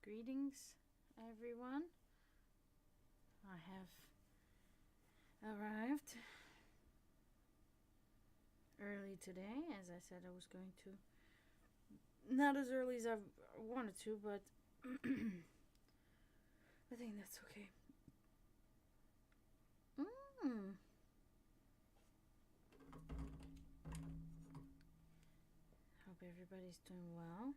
Greetings, everyone. I have arrived early today, as I said I was going to. Not as early as I wanted to, but I think that's okay. Hope everybody's doing well.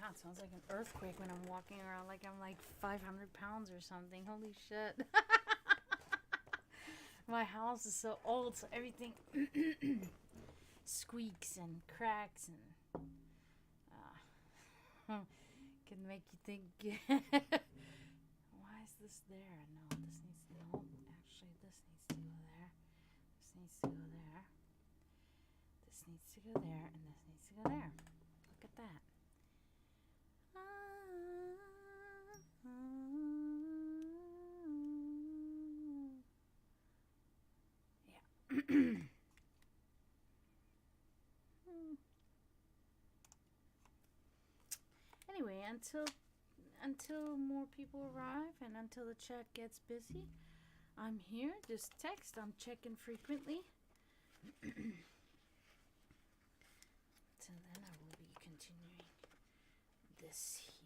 God, sounds like an earthquake when I'm walking around like I'm like 500 pounds or something. Holy shit. My house is so old, so everything squeaks and cracks and can make you think. Why is this there? No, this needs to, no, actually this needs to go there. This needs to go there. This needs to go there, and this needs to go there. Look at that. Yeah. Anyway, until more people arrive and until the chat gets busy, I'm here. Just text. I'm checking frequently. Till then, I will be continuing this here.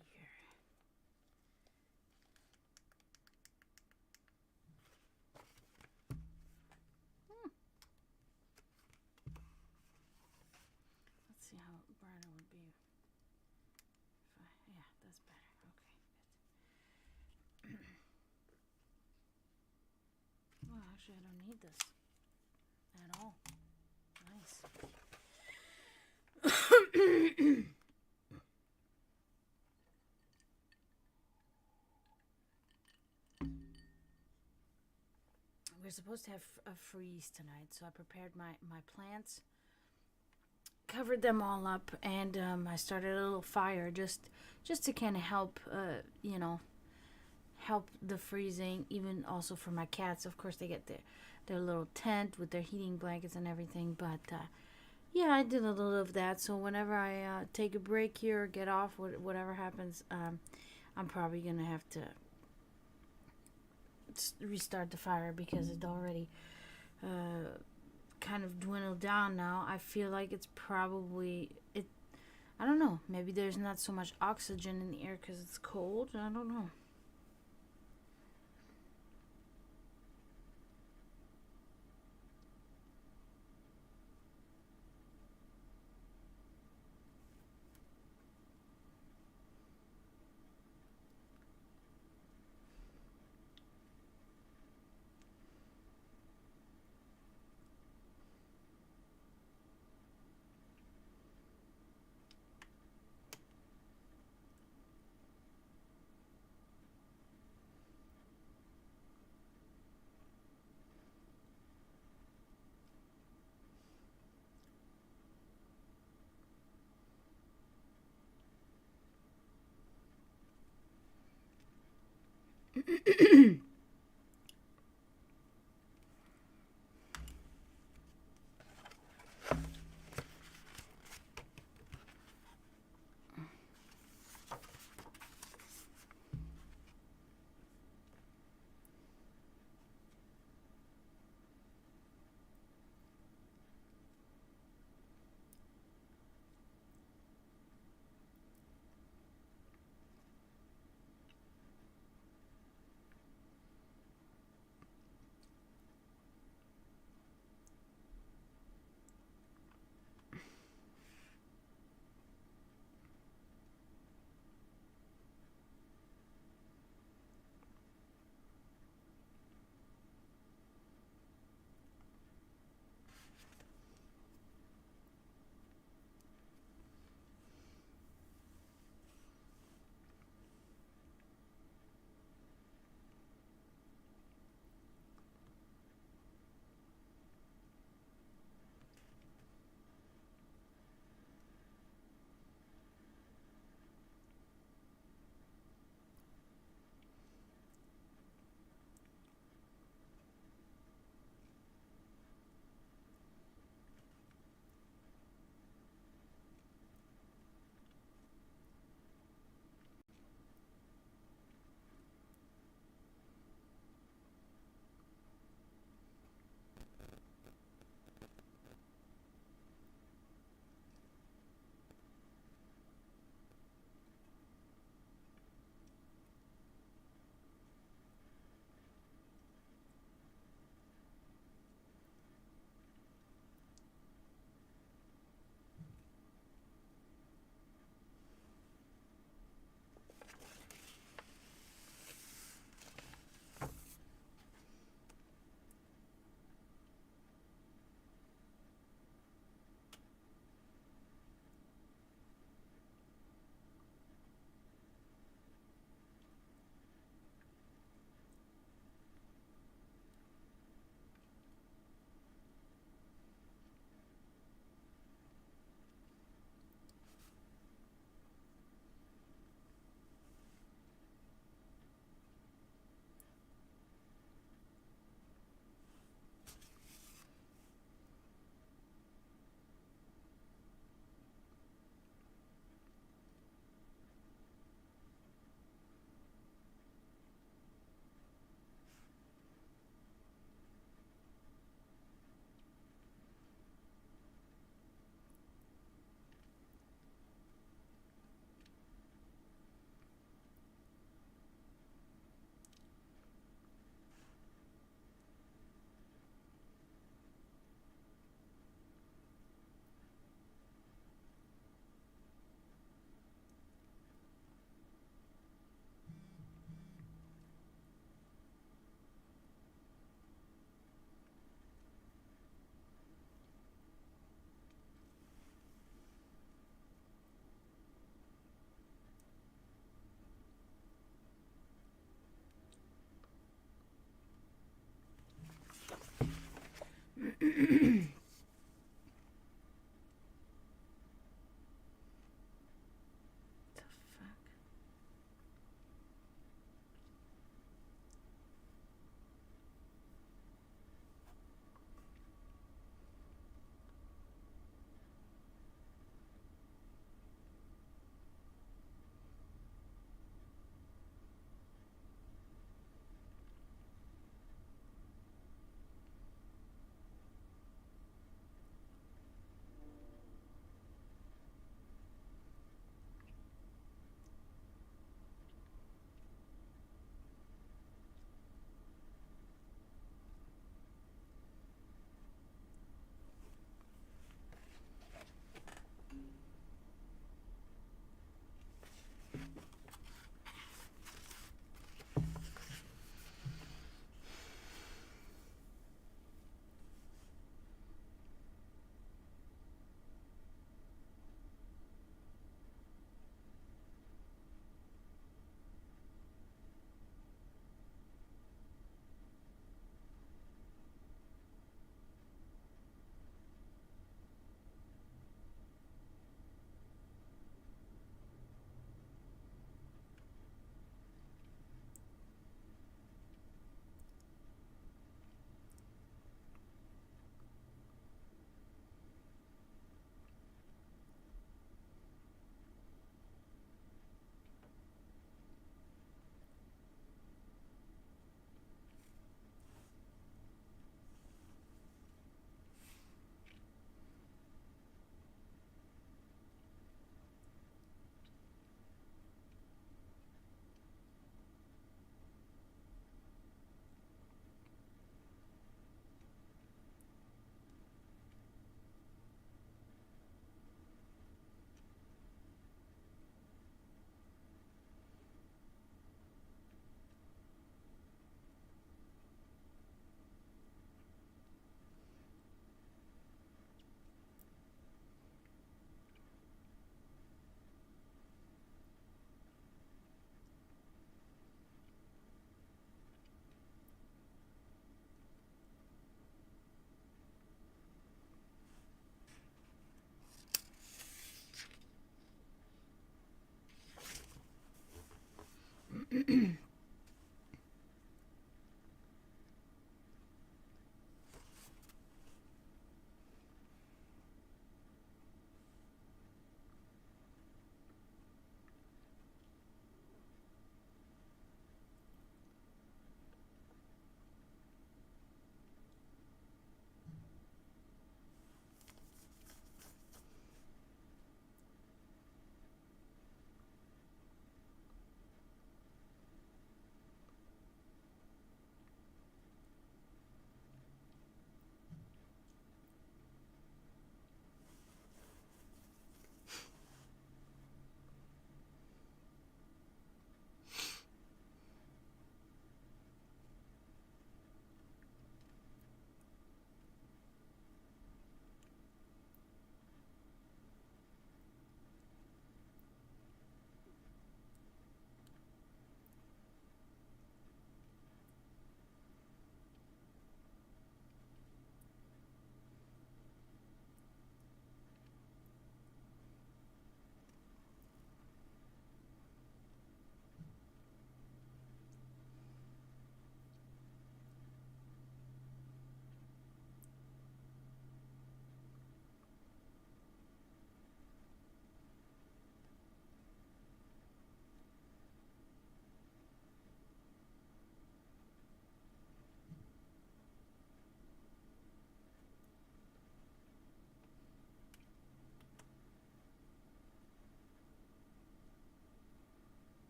Let's see how bright it would be. Yeah, that's better. Okay, good. Well, actually, I don't need this at all. Nice. We're supposed to have a freeze tonight, so I prepared my plants, covered them all up, and I started a little fire just to kind of help, help the freezing, even also for my cats. Of course, they get their little tent with their heating blankets and everything, but yeah, I did a little of that. So whenever I take a break here or get off, whatever happens, I'm probably gonna have to restart the fire because it already kind of dwindled down now. I feel like it's probably I don't know, maybe there's not so much oxygen in the air because it's cold. I don't know.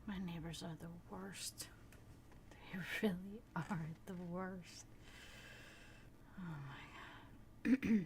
My neighbors are the worst. They really are the worst. Oh my god.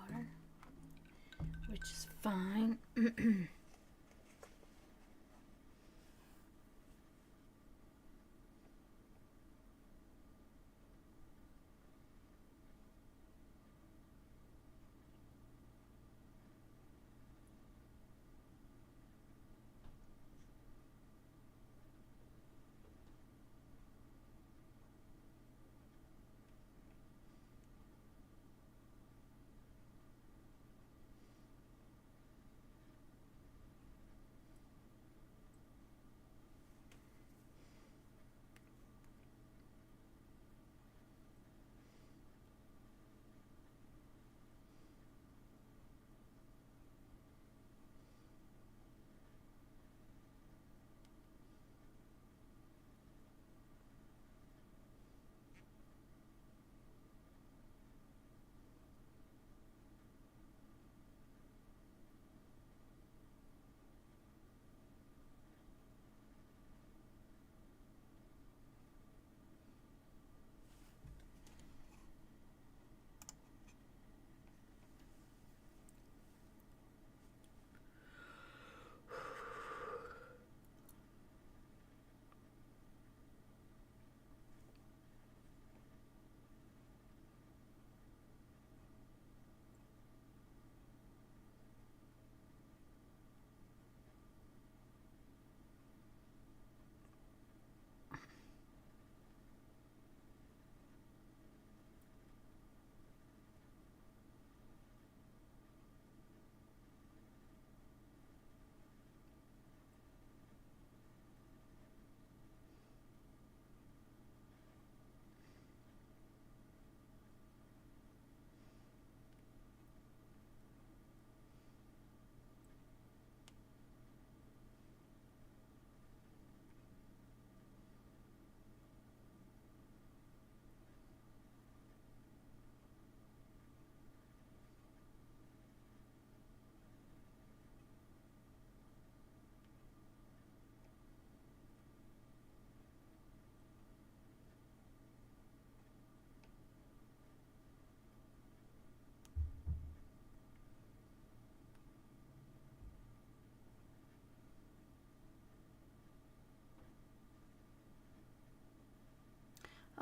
water, which is fine.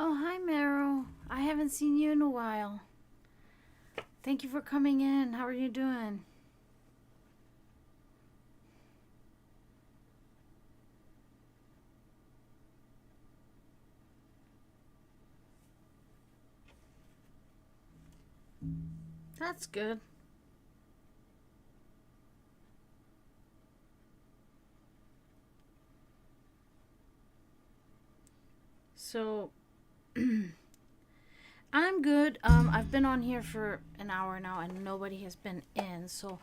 Oh, hi, Meryl. I haven't seen you in a while. Thank you for coming in. How are you doing? That's good. So, I'm good. I've been on here for an hour now and nobody has been in. So,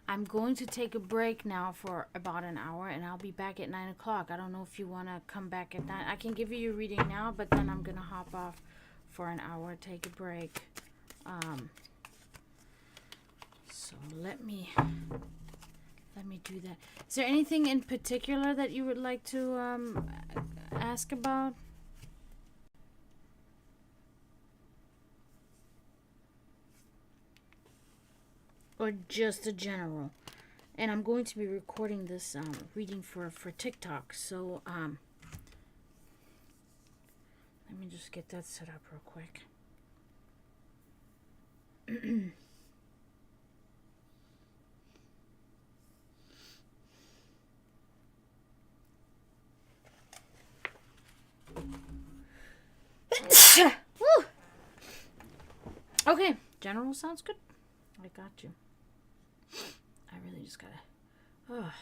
I'm going to take a break now for about an hour and I'll be back at 9 o'clock. I don't know if you want to come back at 9. I can give you your reading now, but then I'm going to hop off for an hour, take a break. So let me do that. Is there anything in particular that you would like to ask about? Or just a general? And I'm going to be recording this reading for TikTok. So let me just get that set up real quick. Woo! Okay, general sounds good. I got you. I really just gotta. Oh,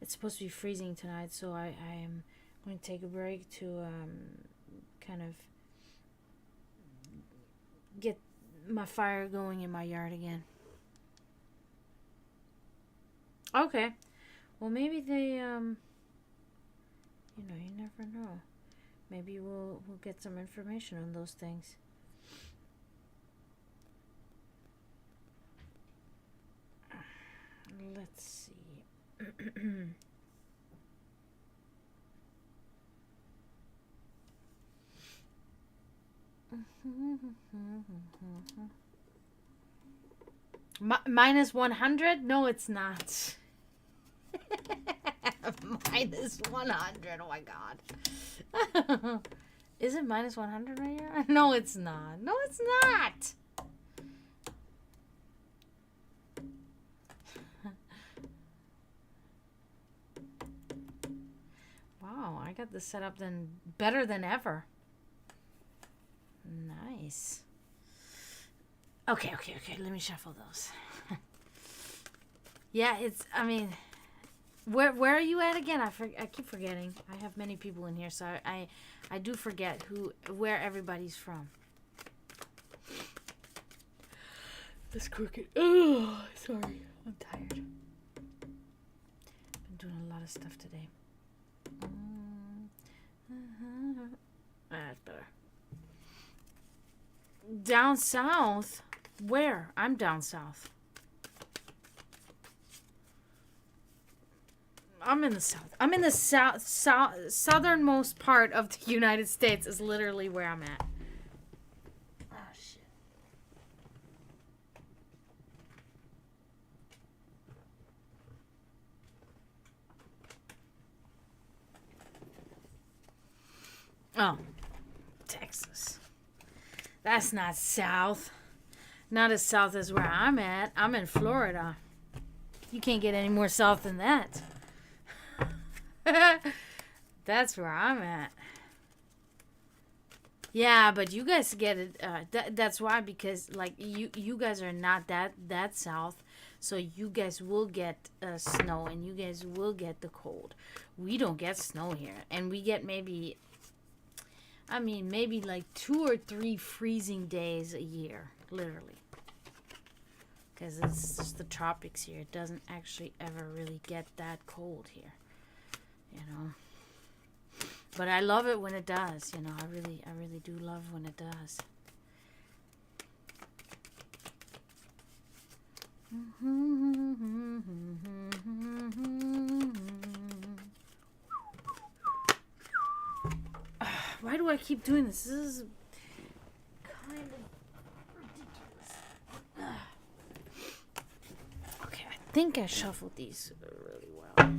it's supposed to be freezing tonight, so I am going to take a break to kind of get my fire going in my yard again. Okay. Well, maybe they you never know. Maybe we'll get some information on those things. Let's see. Minus 100? No, it's not. Minus 100. Oh my god. Is it minus 100 right here? No, it's not. No, it's not. Wow, I got this set up then better than ever. Nice. Okay. Let me shuffle those. Yeah, I mean, where are you at again? I keep forgetting. I have many people in here, so I do forget where everybody's from. That's crooked. Oh, sorry. I'm tired. Been doing a lot of stuff today. That's better. Down south? Where? I'm down south. I'm in the south. I'm in the southernmost part of the United States is literally where I'm at. Oh, shit. Oh, Texas. That's not south. Not as south as where I'm at. I'm in Florida. You can't get any more south than that. That's where I'm at. Yeah, but you guys get it. That's why, because like you guys are not that south, so you guys will get snow and you guys will get the cold. We don't get snow here, and we get maybe like 2 or 3 freezing days a year, literally. Because it's just the tropics here. It doesn't actually ever really get that cold here, you know. But I love it when it does, you know. I really do love when it does. Why do I keep doing this? This is kind of ridiculous. Okay, I think I shuffled these really well. Okay.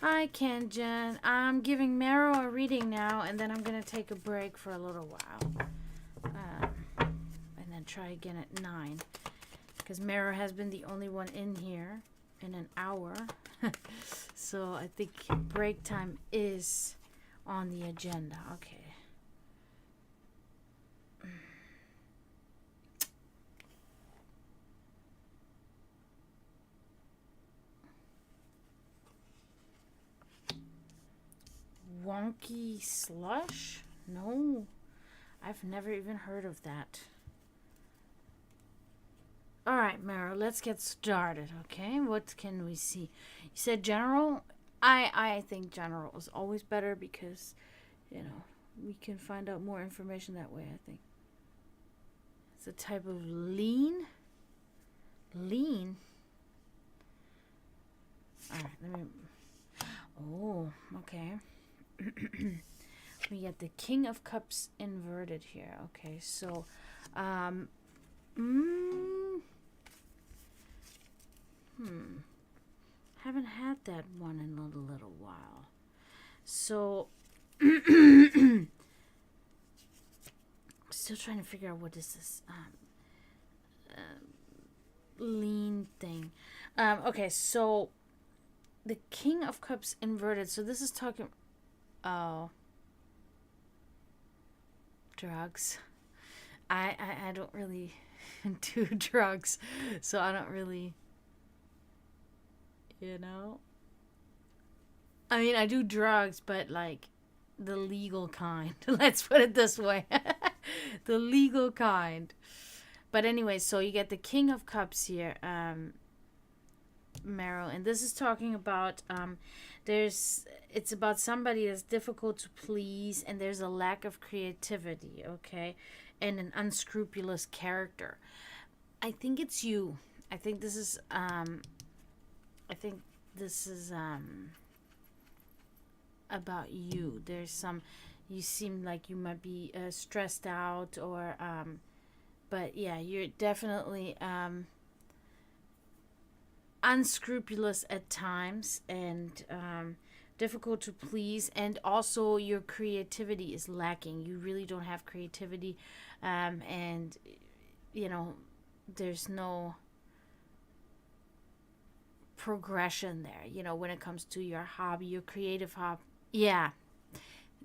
Hi, Kenjen. I'm giving Mero a reading now, and then I'm going to take a break for a little while. And then try again at 9. Because Mero has been the only one in here in an hour. So I think break time is on the agenda. Okay. Wonky slush? No. I've never even heard of that. All right, Mara, let's get started, okay? What can we see? You said general. I think general is always better because, you know, we can find out more information that way, I think. It's a type of lean. Lean? All right, let me... Oh, okay. We get the King of Cups inverted here. Okay, so... Haven't had that one in a little while. So, still trying to figure out what is this lean thing. Okay, so the King of Cups inverted. So this is talking. Oh, drugs. I don't really do drugs, so I don't really. You know? I mean, I do drugs, but like the legal kind. Let's put it this way. The legal kind. But anyway, so you get the King of Cups here, Mero. And this is talking about, it's about somebody that's difficult to please, and there's a lack of creativity, okay? And an unscrupulous character. I think it's you. I think this is, about you. There's some, you seem like you might be stressed out, or but yeah, you're definitely unscrupulous at times, and difficult to please, and also your creativity is lacking. You really don't have creativity, and you know, there's no progression there, you know, when it comes to your hobby, your creative hobby. Yeah,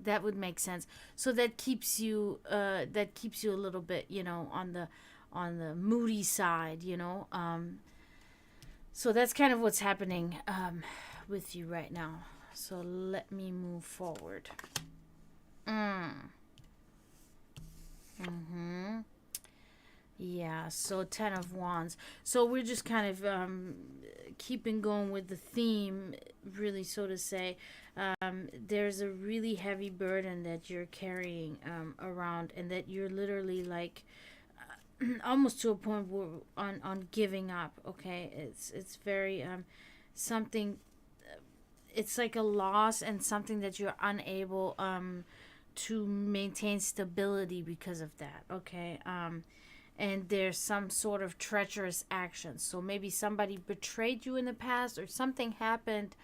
that would make sense. So that keeps you a little bit, you know, on the moody side, you know. So that's kind of what's happening with you right now. So let me move forward. Mm-hmm. Yeah, so 10 of Wands. So we're just kind of keeping going with the theme, really, so to say. There's a really heavy burden that you're carrying around, and that you're literally like almost to a point where on giving up. Okay, it's very something. It's like a loss, and something that you're unable to maintain stability because of that. Okay. And there's some sort of treacherous action. So maybe somebody betrayed you in the past, or something happened,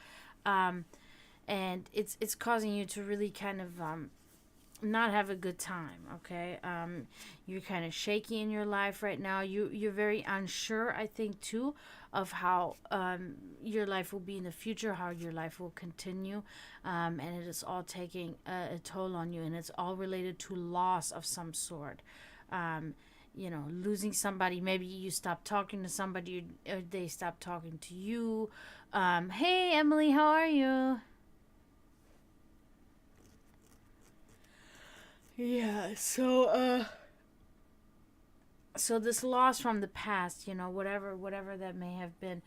and it's causing you to really kind of not have a good time. Okay, you're kind of shaky in your life right now. You're very unsure, I think, too, of how your life will be in the future, how your life will continue, and it is all taking a toll on you, and it's all related to loss of some sort. You know, losing somebody. Maybe you stop talking to somebody, or they stop talking to you. Hey, Emily, how are you? Yeah, so this loss from the past, you know, whatever that may have been,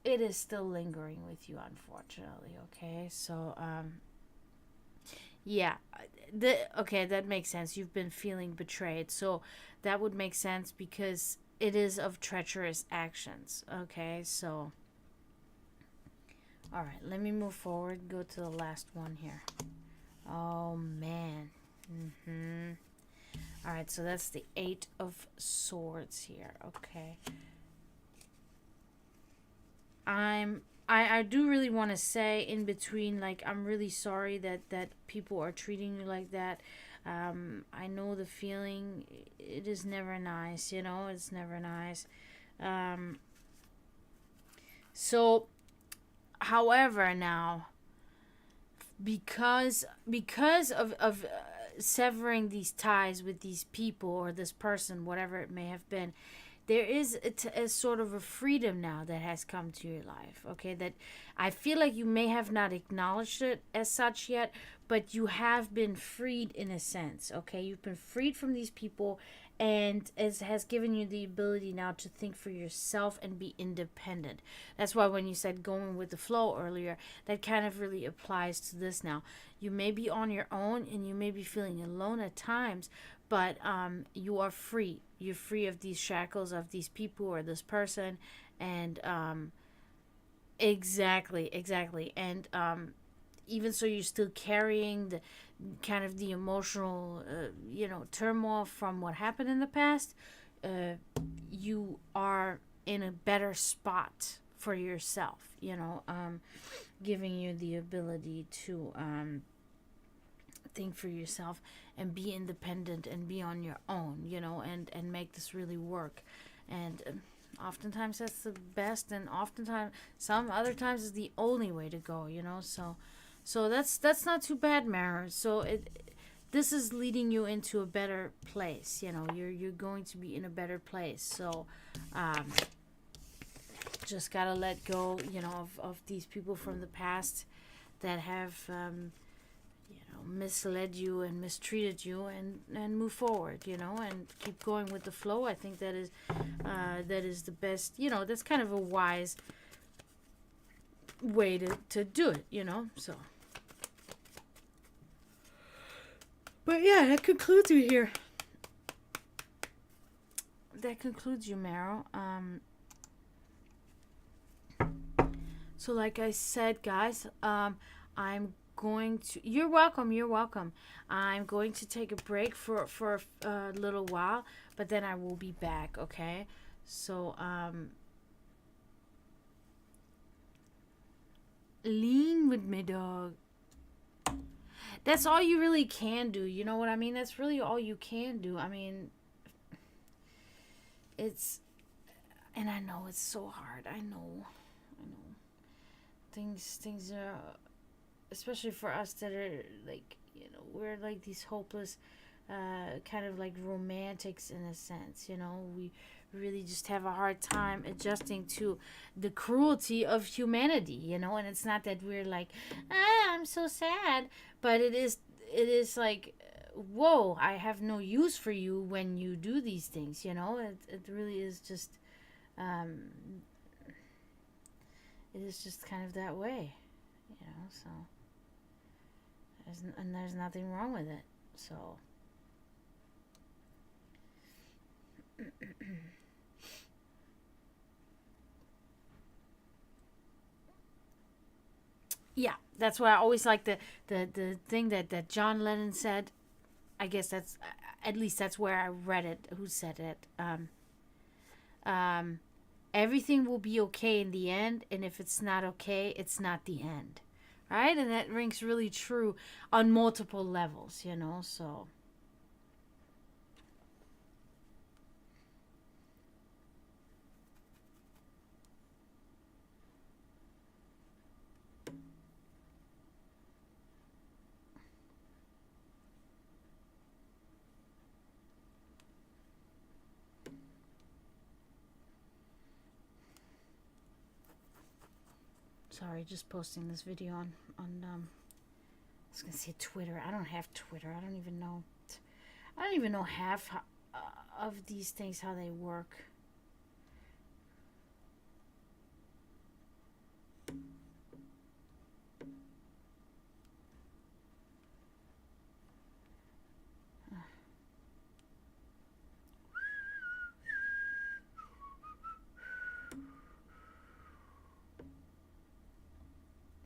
it is still lingering with you, unfortunately. Okay, so yeah, okay, that makes sense. You've been feeling betrayed, so that would make sense, because it is of treacherous actions. Okay, so all right, let me move forward. Go to the last one here. Oh man. All right, so that's the 8 of Swords here. Okay. I do really want to say in between, like, I'm really sorry that people are treating you like that. I know the feeling. It is never nice, you know. It's never nice. Um, so, however, now, because of severing these ties with these people, or this person, whatever it may have been, there is a sort of a freedom now that has come to your life. Okay, that I feel like you may have not acknowledged it as such yet, but you have been freed in a sense. Okay, you've been freed from these people, and it has given you the ability now to think for yourself and be independent. That's why when you said going with the flow earlier, that kind of really applies to this now. You may be on your own, and you may be feeling alone at times, but you are free. You're free of these shackles of these people or this person, and exactly, and even so, you're still carrying the kind of the emotional, turmoil from what happened in the past. uh, you are in a better spot for yourself, giving you the ability to think for yourself and be independent and be on your own, and make this really work. And oftentimes that's the best, and oftentimes, some other times, is the only way to go, so that's not too bad, Mara. So this is leading you into a better place. You're going to be in a better place. So just gotta let go, of these people from the past that have misled you and mistreated you, and move forward, and keep going with the flow. I think that is the best. That's kind of a wise way to do it. So. But yeah, that concludes you here. That concludes you, Meryl. So like I said, guys, I'm going to. You're welcome. You're welcome. I'm going to take a break for a little while, but then I will be back. Okay. So lean with me, dog. That's all you really can do. You know what I mean? That's really all you can do. I mean, it's, and I know it's so hard. I know. Things are, especially for us that are like, we're like these hopeless, kind of like romantics in a sense. We really just have a hard time adjusting to the cruelty of humanity. And it's not that we're like, I'm so sad, but it is like, whoa, I have no use for you when you do these things. It really is just, it is just kind of that way. So there's nothing wrong with it. So yeah, that's why I always like the thing that John Lennon said. I guess that's, at least that's where I read it. Who said it? Um, Everything will be okay in the end, and if it's not okay, it's not the end, right? And that rings really true on multiple levels. So sorry, just posting this video on I was gonna say Twitter. I don't have Twitter. I don't even know. Half of these things, how they work.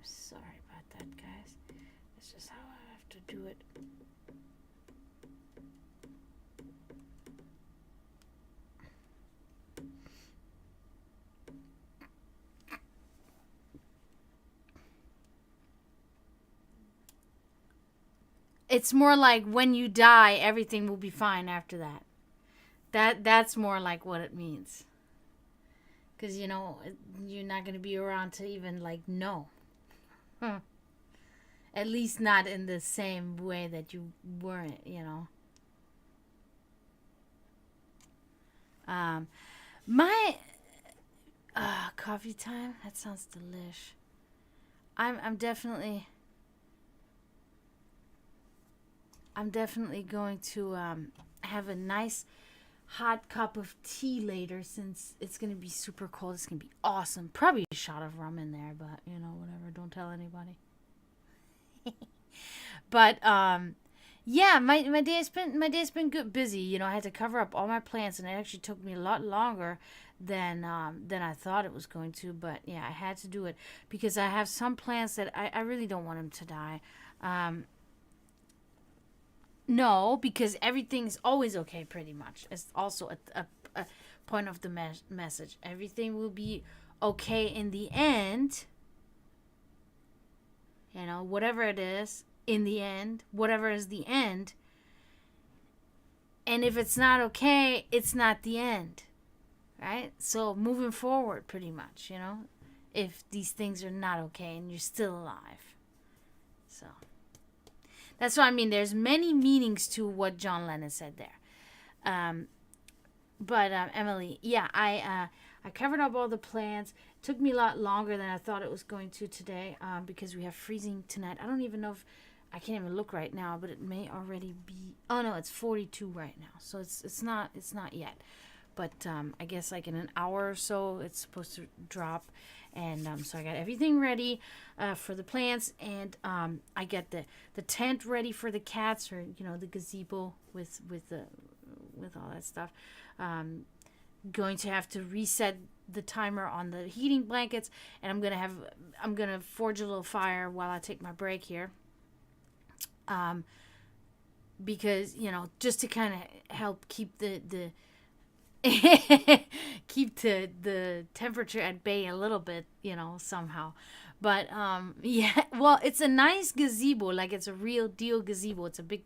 Sorry about that, guys. It's just how I have to do it. It's more like when you die, everything will be fine after that. That's more like what it means. Because, you're not going to be around to even, like, know. Huh. At least not in the same way that you weren't. My coffee time? That sounds delish. I'm definitely going to have a nice hot cup of tea later, since it's going to be super cold. It's going to be awesome. Probably a shot of rum in there, but whatever. Don't tell anybody. But yeah, my day's been good, busy. I had to cover up all my plants, and it actually took me a lot longer than I thought it was going to. But yeah, I had to do it because I have some plants that I really don't want them to die. No, because everything's always okay, pretty much. It's also a point of the message. Everything will be okay in the end. Whatever it is, in the end, whatever is the end. And if it's not okay, it's not the end. Right? So moving forward, pretty much, if these things are not okay and you're still alive. So that's what I mean. There's many meanings to what John Lennon said there. But Emily, yeah, I covered up all the plants. It took me a lot longer than I thought it was going to today, because we have freezing tonight. I don't even know if I can't even look right now, but it may already be. Oh no, it's 42 right now, so it's not yet. But I guess like in an hour or so, it's supposed to drop. And so I got everything ready for the plants, and I got the tent ready for the cats, or the gazebo with all that stuff. Going to have to reset the timer on the heating blankets, and I'm gonna forge a little fire while I take my break here. Because just to kind of help keep the keep the temperature at bay a little bit, somehow. But yeah, well, it's a nice gazebo, like it's a real deal gazebo. It's a big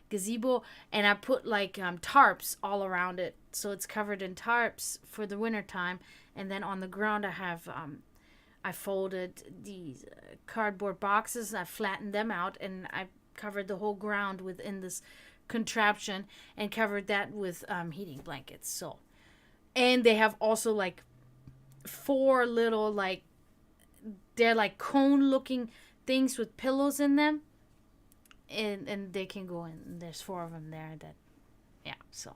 gazebo, and I put like tarps all around it, so it's covered in tarps for the winter time. And then on the ground, I folded these cardboard boxes. I flattened them out, and I covered the whole ground within this contraption and covered that with heating blankets. So, and they have also like 4 little, like, they're like cone looking things with pillows in them, and they can go in. There's 4 of them there. So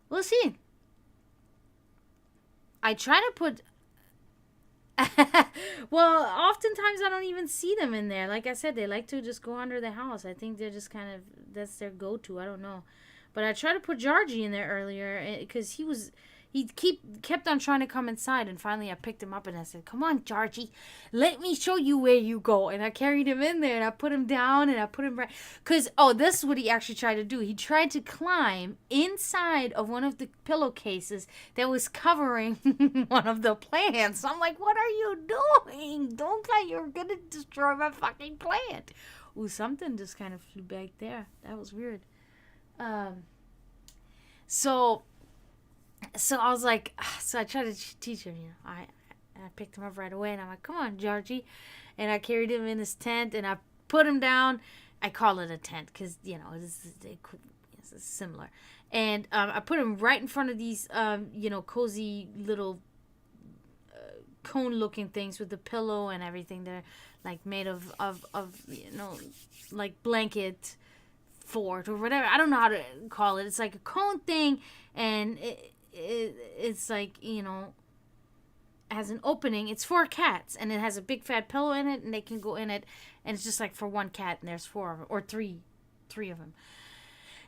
we'll see. I try to put well, oftentimes I don't even see them in there. Like I said, they like to just go under the house. I think they're just kind of, that's their go-to. I don't know. But I tried to put Georgie in there earlier because he kept on trying to come inside, and finally I picked him up and I said, "Come on, Georgie, let me show you where you go." And I carried him in there and I put him down and I put him right, because this is what he actually tried to do. He tried to climb inside of one of the pillowcases that was covering one of the plants. I'm like, "What are you doing? Don't climb, you're gonna destroy my fucking plant." Ooh, something just kind of flew back there. That was weird. So I was like, so I tried to teach him, I picked him up right away, and I'm like, "Come on, Georgie." And I carried him in his tent, and I put him down. I call it a tent because, it's similar. And I put him right in front of these, cozy little cone-looking things with the pillow and everything. They're like made of like blanket fort or whatever. I don't know how to call it. It's like a cone thing, and it's like, has an opening. It's for cats, and it has a big fat pillow in it, and they can go in it, and it's just like for one cat, and there's 4 of them, or three of them.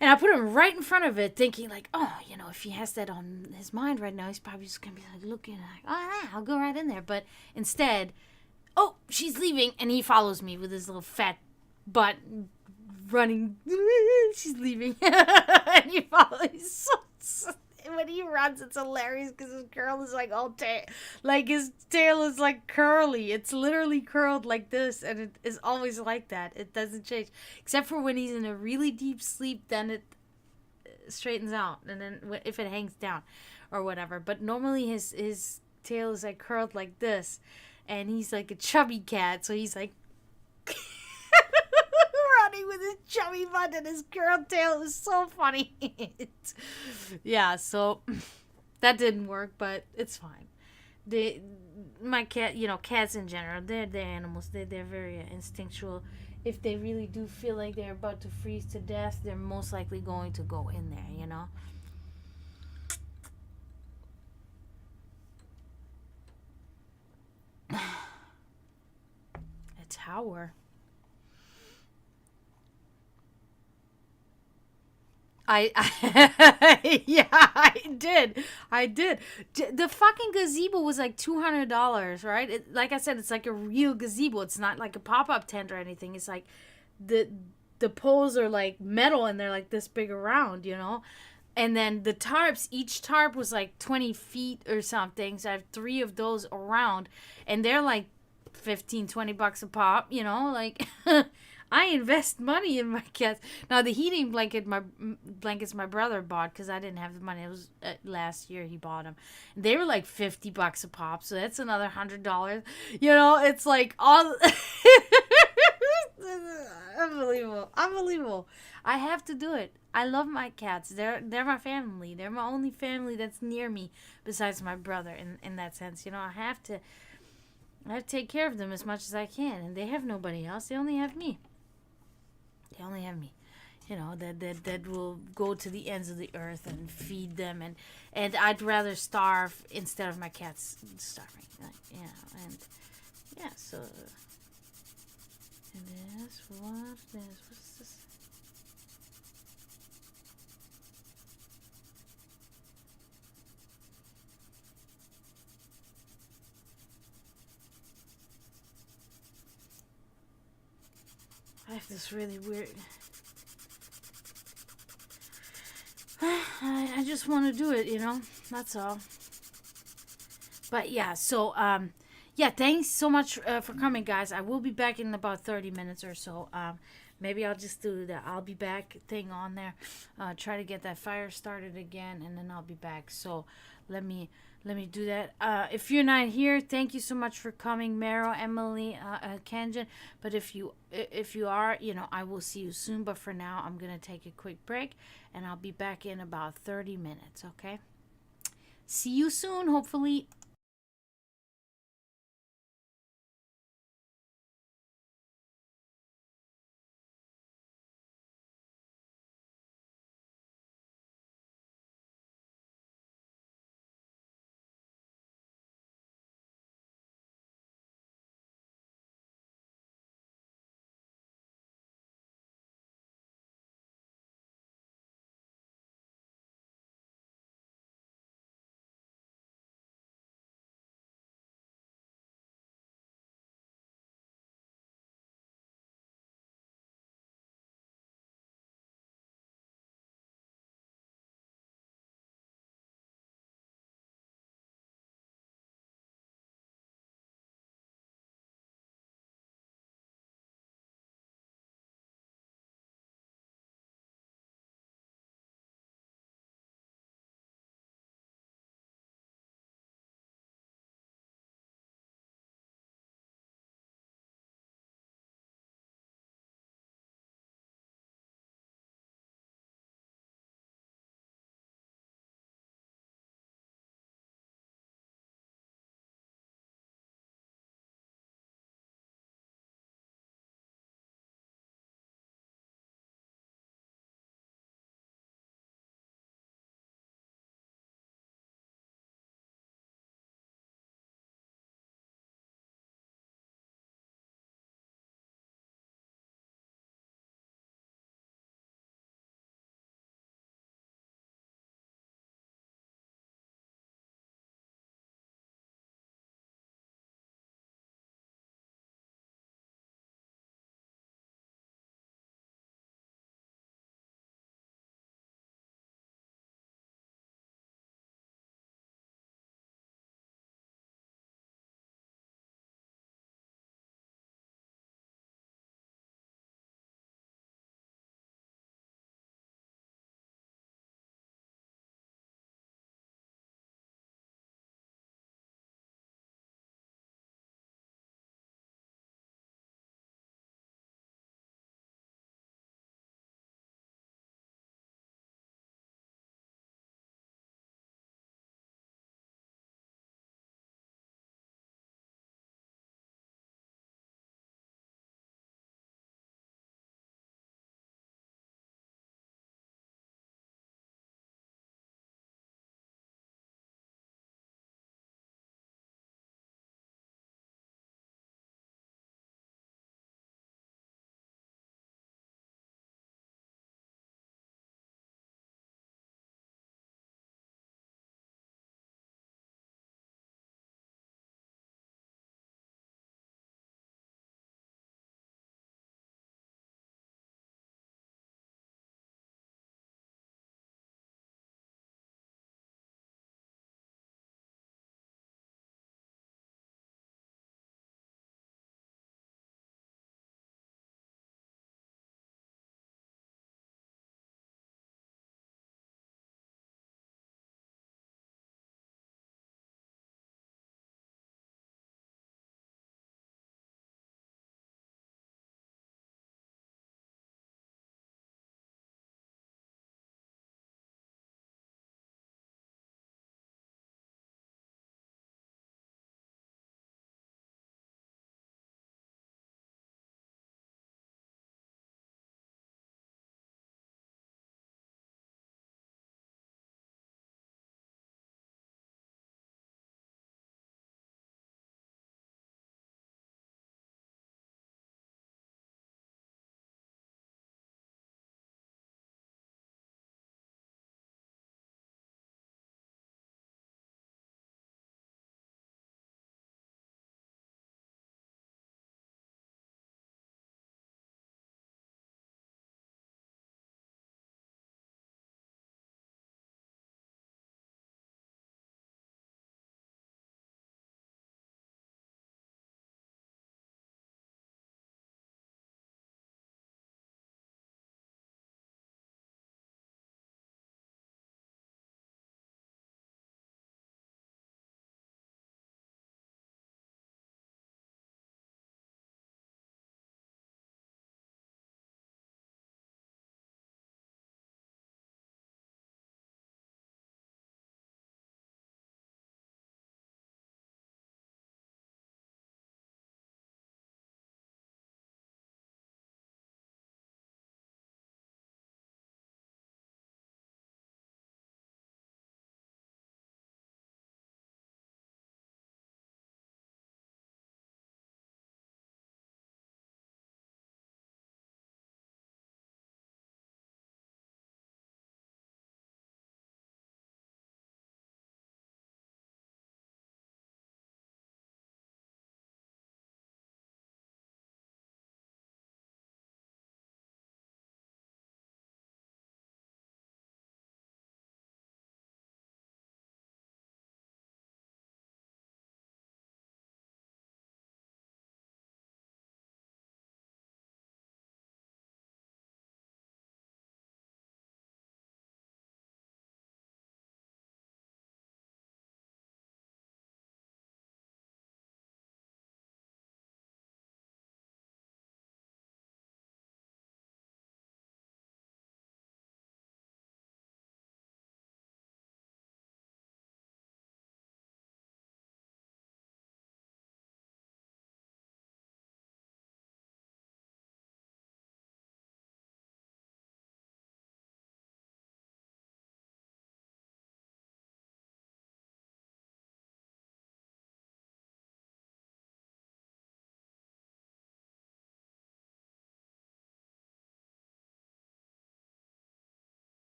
And I put him right in front of it, thinking like, if he has that on his mind right now, he's probably just gonna be like looking like, "Oh yeah, I'll go right in there." But instead, "Oh, she's leaving," and he follows me with his little fat butt running. She's leaving, and he follows. When he runs, it's hilarious because his curl is like like his tail is like curly. It's literally curled like this, and it is always like that. It doesn't change, except for when he's in a really deep sleep. Then it straightens out, and then if it hangs down, or whatever. But normally his tail is like curled like this, and he's like a chubby cat, so he's like running with his chubby butt and his curled tail. Is so funny. Yeah, so that didn't work, but it's fine. My cat, cats in general, they're animals. They're very instinctual. If they really do feel like they're about to freeze to death, they're most likely going to go in there, A tower. Yeah, I did. The fucking gazebo was like $200, right? Like I said, it's like a real gazebo. It's not like a pop-up tent or anything. It's like the poles are like metal, and they're like this big around, And then the tarps, each tarp was like 20 feet or something. So I have 3 of those around, and they're like $15-20 a pop, like I invest money in my cats. Now the heating blankets my brother bought, because I didn't have the money. It was last year he bought them. They were like $50 a pop, so that's another $100. It's like all unbelievable. I have to do it. I love my cats. They're my family. They're my only family that's near me besides my brother. In that sense, I have to take care of them as much as I can, and they have nobody else. They only have me. That will go to the ends of the earth and feed them, and I'd rather starve instead of my cats starving. So. And what's this? I have this really weird. I just want to do it, you know. That's all. But yeah, so yeah, thanks so much for coming, guys. I will be back in about 30 minutes or so. Maybe I'll just do the I'll be back thing on there. Try to get that fire started again, and then I'll be back. So let me do that. If you're not here, thank you so much for coming, Meryl, Emily, Kanjan. But if you are, you know, I will see you soon. But for now, I'm gonna take a quick break, and I'll be back in about 30 minutes. Okay. See you soon, hopefully.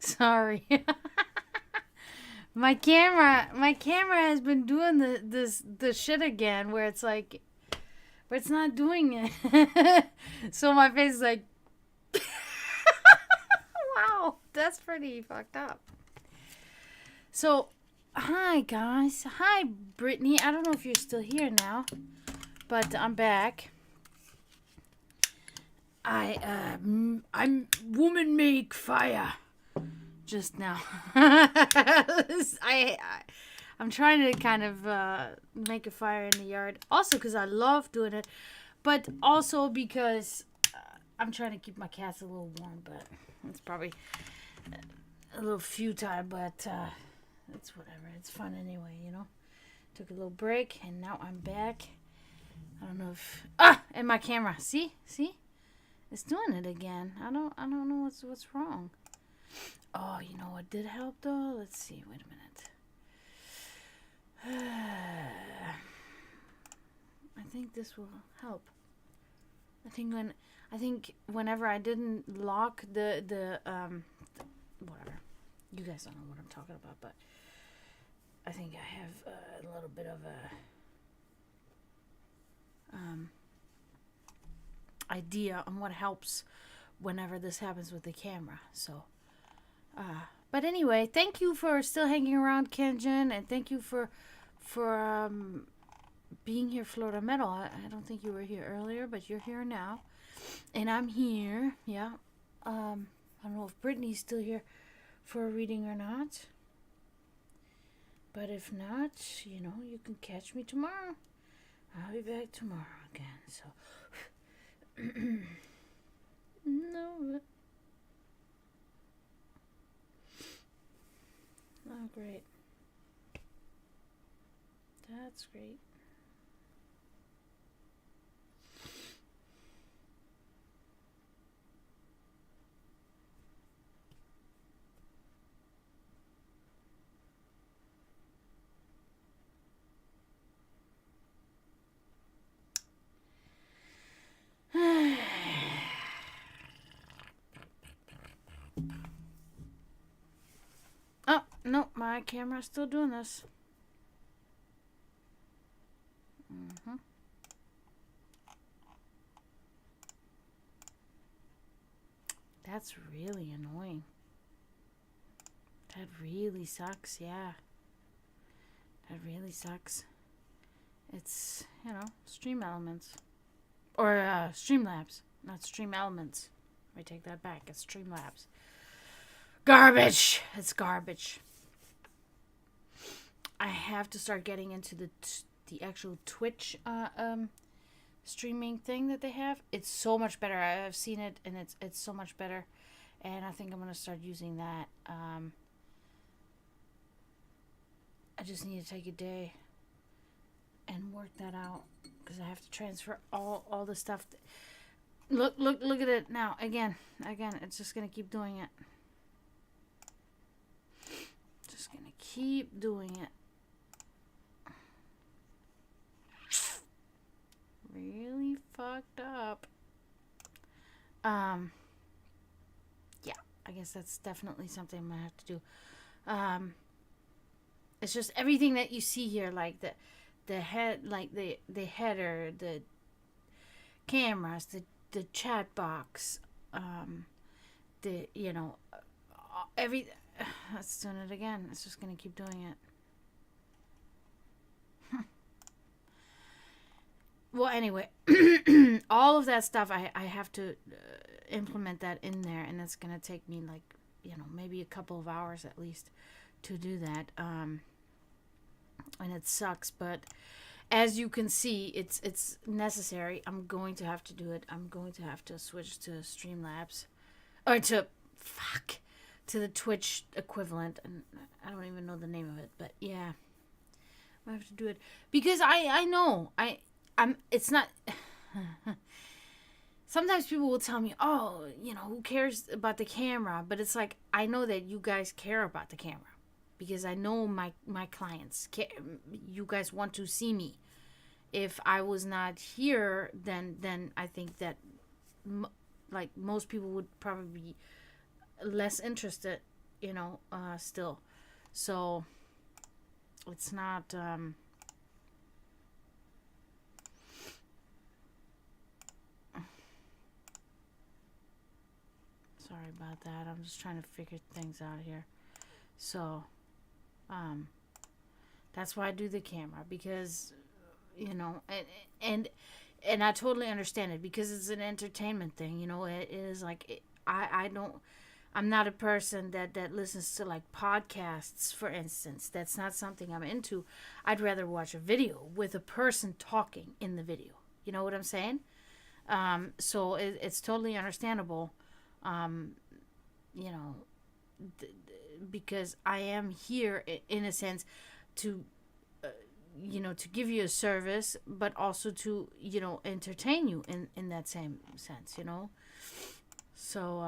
Sorry. My camera has been doing the shit again where it's like where it's not doing it. So my face is like wow, that's pretty fucked up. So hi guys. Hi Brittany. I don't know if you're still here now, but I'm back. I'm woman make fire just now. I'm trying to kind of make a fire in the yard. Also because I love doing it, but also because I'm trying to keep my cats a little warm. But it's probably a little futile. But it's whatever. It's fun anyway, you know. Took a little break and now I'm back. I don't know if and my camera. See. It's doing it again. I don't know what's wrong. Oh, you know what did help though? Let's see. Wait a minute. I think this will help. I think whenever I didn't lock the whatever. You guys don't know what I'm talking about, but I think I have a little bit of a idea on what helps whenever this happens with the camera. So but anyway, thank you for still hanging around, Kenjin, and thank you for being here, Florida Metal. I don't think you were here earlier, but you're here now, and I'm here. Yeah. I don't know if Brittany's still here for a reading or not, but if not, you know, you can catch me tomorrow. I'll be back tomorrow again. So no. Oh, great. That's great. Oh, no, my camera's still doing this. That's really annoying. That really sucks, yeah. That really sucks. It's, you know, Stream Elements. Or, Streamlabs. Not Stream Elements. I take that back. It's Streamlabs. Garbage! It's garbage. I have to start getting into the actual Twitch, streaming thing that they have. It's so much better. I've seen it, and it's so much better. And I think I'm going to start using that. I just need to take a day and work that out because I have to transfer all the stuff. Look at it now. Again, it's just going to keep doing it. Just going to keep doing it. Really fucked up. Yeah, I guess that's definitely something I'm gonna have to do. It's just everything that you see here, like the head, like the header, the cameras, the chat box, the, you know, every. It's doing it again. It's just gonna keep doing it. Well, anyway, all of that stuff, I have to implement that in there, and it's going to take me, like, you know, maybe a couple of hours at least to do that. And it sucks, but as you can see, it's necessary. I'm going to have to do it. I'm going to have to switch to Streamlabs, or to the Twitch equivalent, and I don't even know the name of it, but yeah, I have to do it because I know it's not. Sometimes people will tell me, "Oh, you know, who cares about the camera?" But it's like, I know that you guys care about the camera because I know my clients care. You guys want to see me. If I was not here, then I think that like most people would probably be less interested still. So it's not. Sorry about that. I'm just trying to figure things out here. So, that's why I do the camera, because and and I totally understand it, because it's an entertainment thing. It is like I don't. I'm not a person that listens to like podcasts, for instance. That's not something I'm into. I'd rather watch a video with a person talking in the video. You know what I'm saying? So it's totally understandable. Um, you know, because I am here in a sense to to give you a service, but also to entertain you in that same sense. So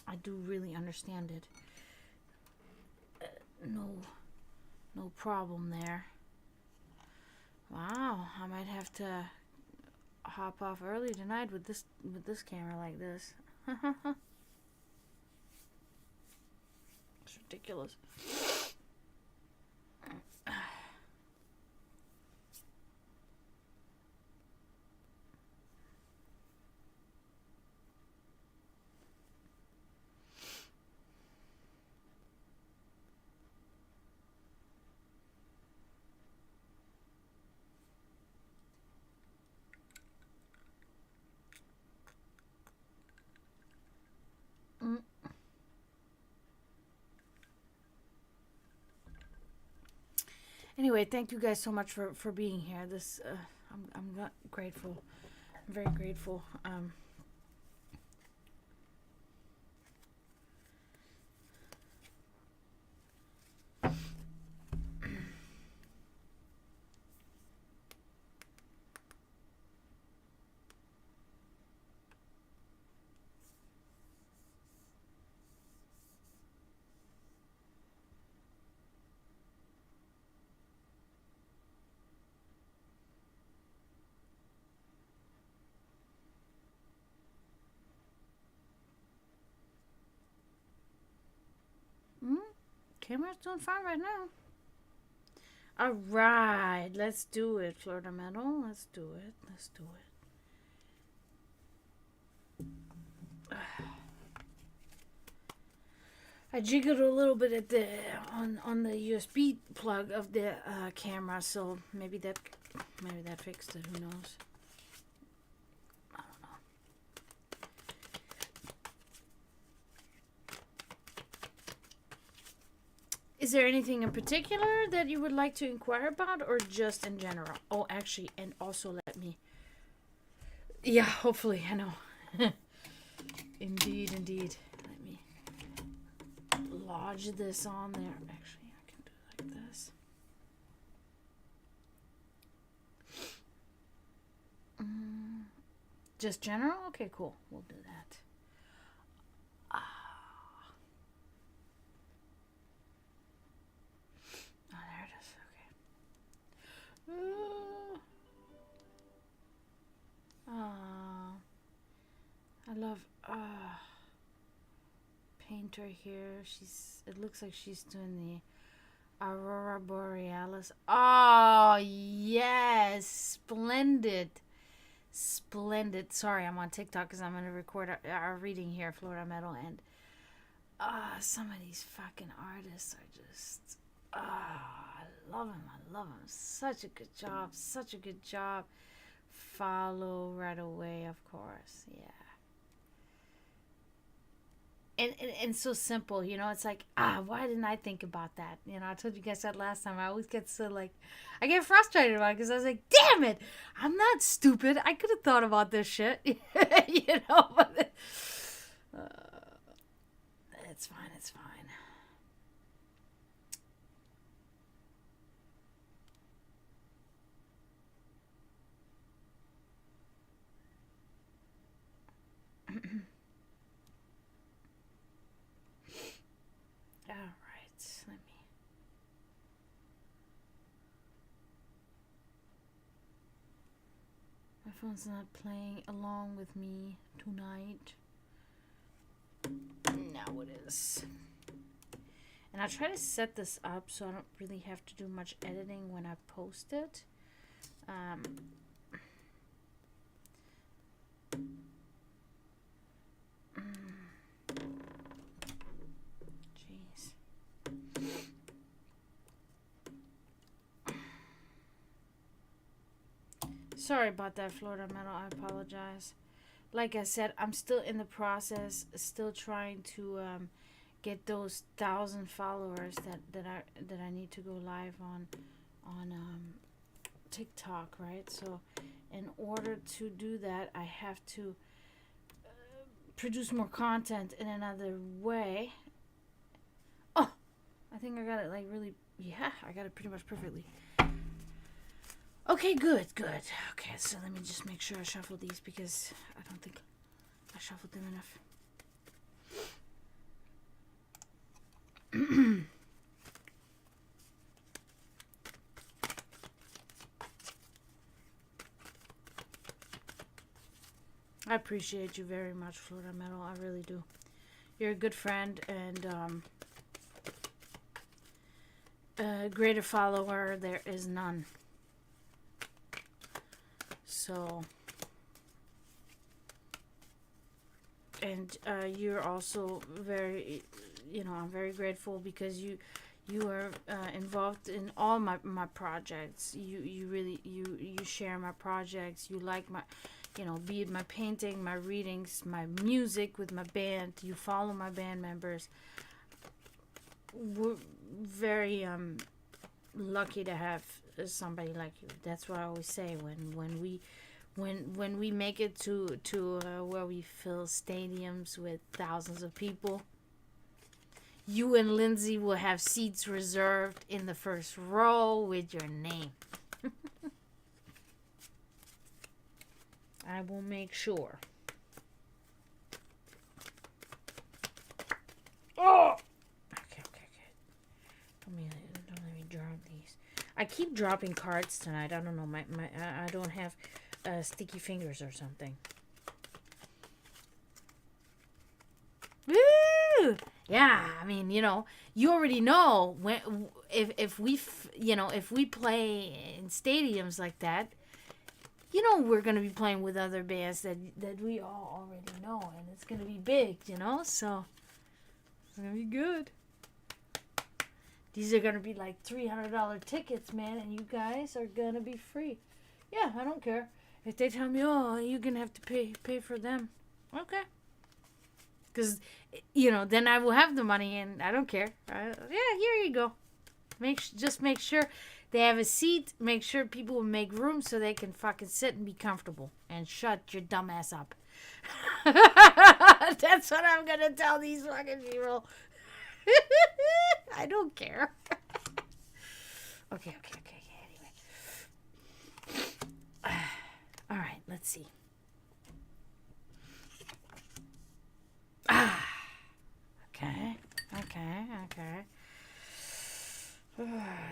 I do really understand it. No problem there. Wow, I might have to hop off early tonight with this camera like this. It's ridiculous. Mm. Anyway, thank you guys so much for being here. This I'm grateful. I'm very grateful. Mm, camera's doing fine right now. All right, let's do it, Florida Metal. Let's do it. Let's do it. I jiggled a little bit at the on the USB plug of the camera, so maybe that fixed it. Who knows? I don't know. Is there anything in particular that you would like to inquire about, or just in general? Oh, actually, and also let me. Yeah, hopefully, I know. Indeed, indeed. Let me lodge this on there. Actually, I can do it like this. Just general? Okay, cool. We'll do that. Oh, there it is. Okay. I love painter here. It looks like she's doing the Aurora Borealis. Oh, yes. Splendid. Splendid. Sorry, I'm on TikTok because I'm going to record our reading here, Florida Metal. And some of these fucking artists are just... I love them. I love them. Such a good job. Such a good job. Follow right away, of course. Yeah. And so simple, it's like, why didn't I think about that? I told you guys that last time. I always get so like, I get frustrated about it because I was like, damn it, I'm not stupid. I could have thought about this shit, but it's fine, it's fine. All right, let me. phone's not playing along with me tonight. Now it is. And I try to set this up so I don't really have to do much editing when I post it. Jeez. Sorry about that, Florida Metal. I apologize. Like I said, I'm still in the process, still trying to get those 1,000 followers that I need to go live on TikTok, right? So in order to do that, I have to produce more content in another way. Oh, I think I got it like really, yeah, I got it pretty much perfectly. Okay, good. Okay, so let me just make sure I shuffle these because I don't think I shuffled them enough. I appreciate you very much, Florida Metal. I really do. You're a good friend and a greater follower there is none. So, and you're also very, I'm very grateful because you are involved in all my projects. You really share my projects. You like my, be it my painting, my readings, my music with my band. You follow my band members. We're very lucky to have somebody like you. That's what I always say when we make it to where we fill stadiums with thousands of people. You and Lindsay will have seats reserved in the first row with your name. I will make sure. Oh! Okay. Don't let me drop these. I keep dropping cards tonight. I don't know. I don't have sticky fingers or something. Woo! Yeah, I mean, you already know if we play in stadiums like that, we're gonna be playing with other bands that we all already know, and it's gonna be big, so it's gonna be good. These are gonna be like $300 tickets, man, and you guys are gonna be free. Yeah, I don't care if they tell me, oh, you're gonna have to pay for them. Okay. Because, then I will have the money and I don't care. Yeah, here you go. Just make sure they have a seat. Make sure people will make room so they can fucking sit and be comfortable. And shut your dumb ass up. That's what I'm going to tell these fucking people. I don't care. Okay. Anyway. All right, let's see. Okay.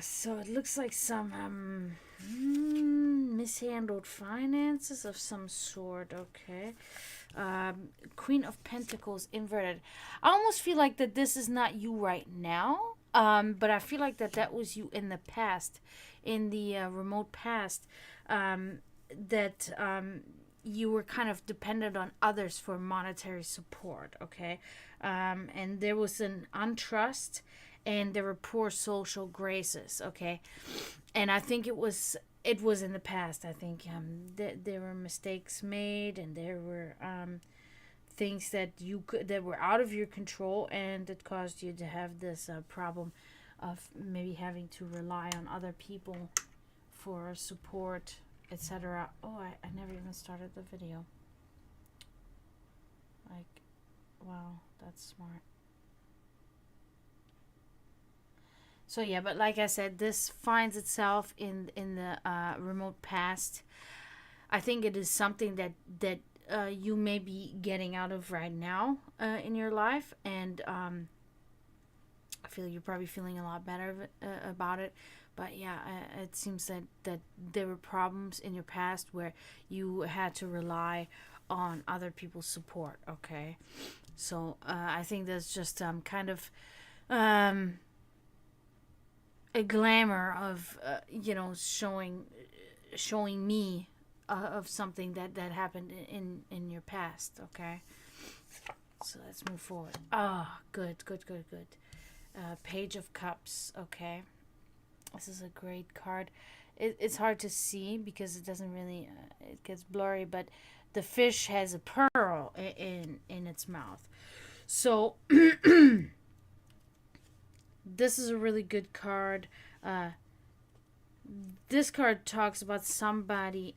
So it looks like some mishandled finances of some sort. Okay. Queen of Pentacles inverted. I almost feel like that this is not you right now. But I feel like that was you in the past, in the remote past. You were kind of dependent on others for monetary support, okay? And there was an untrust, and there were poor social graces, okay? And I think it was in the past. I think there were mistakes made, and there were things that that were out of your control, and that caused you to have this problem of maybe having to rely on other people for support, etc. Oh, I never even started the video. Like, wow, that's smart. So yeah, but like I said, this finds itself in the remote past. I think it is something that you may be getting out of right now in your life, and I feel you're probably feeling a lot better about it. But yeah, it seems that there were problems in your past where you had to rely on other people's support. Okay, so I think that's just kind of um, a glamour of showing me of something that happened in your past. Okay, so let's move forward. Ah, good, good, good, good. Page of Cups. Okay, this is a great card. It's hard to see because it doesn't really it gets blurry, but the fish has a pearl in its mouth. So this is a really good card. Uh, this card talks about somebody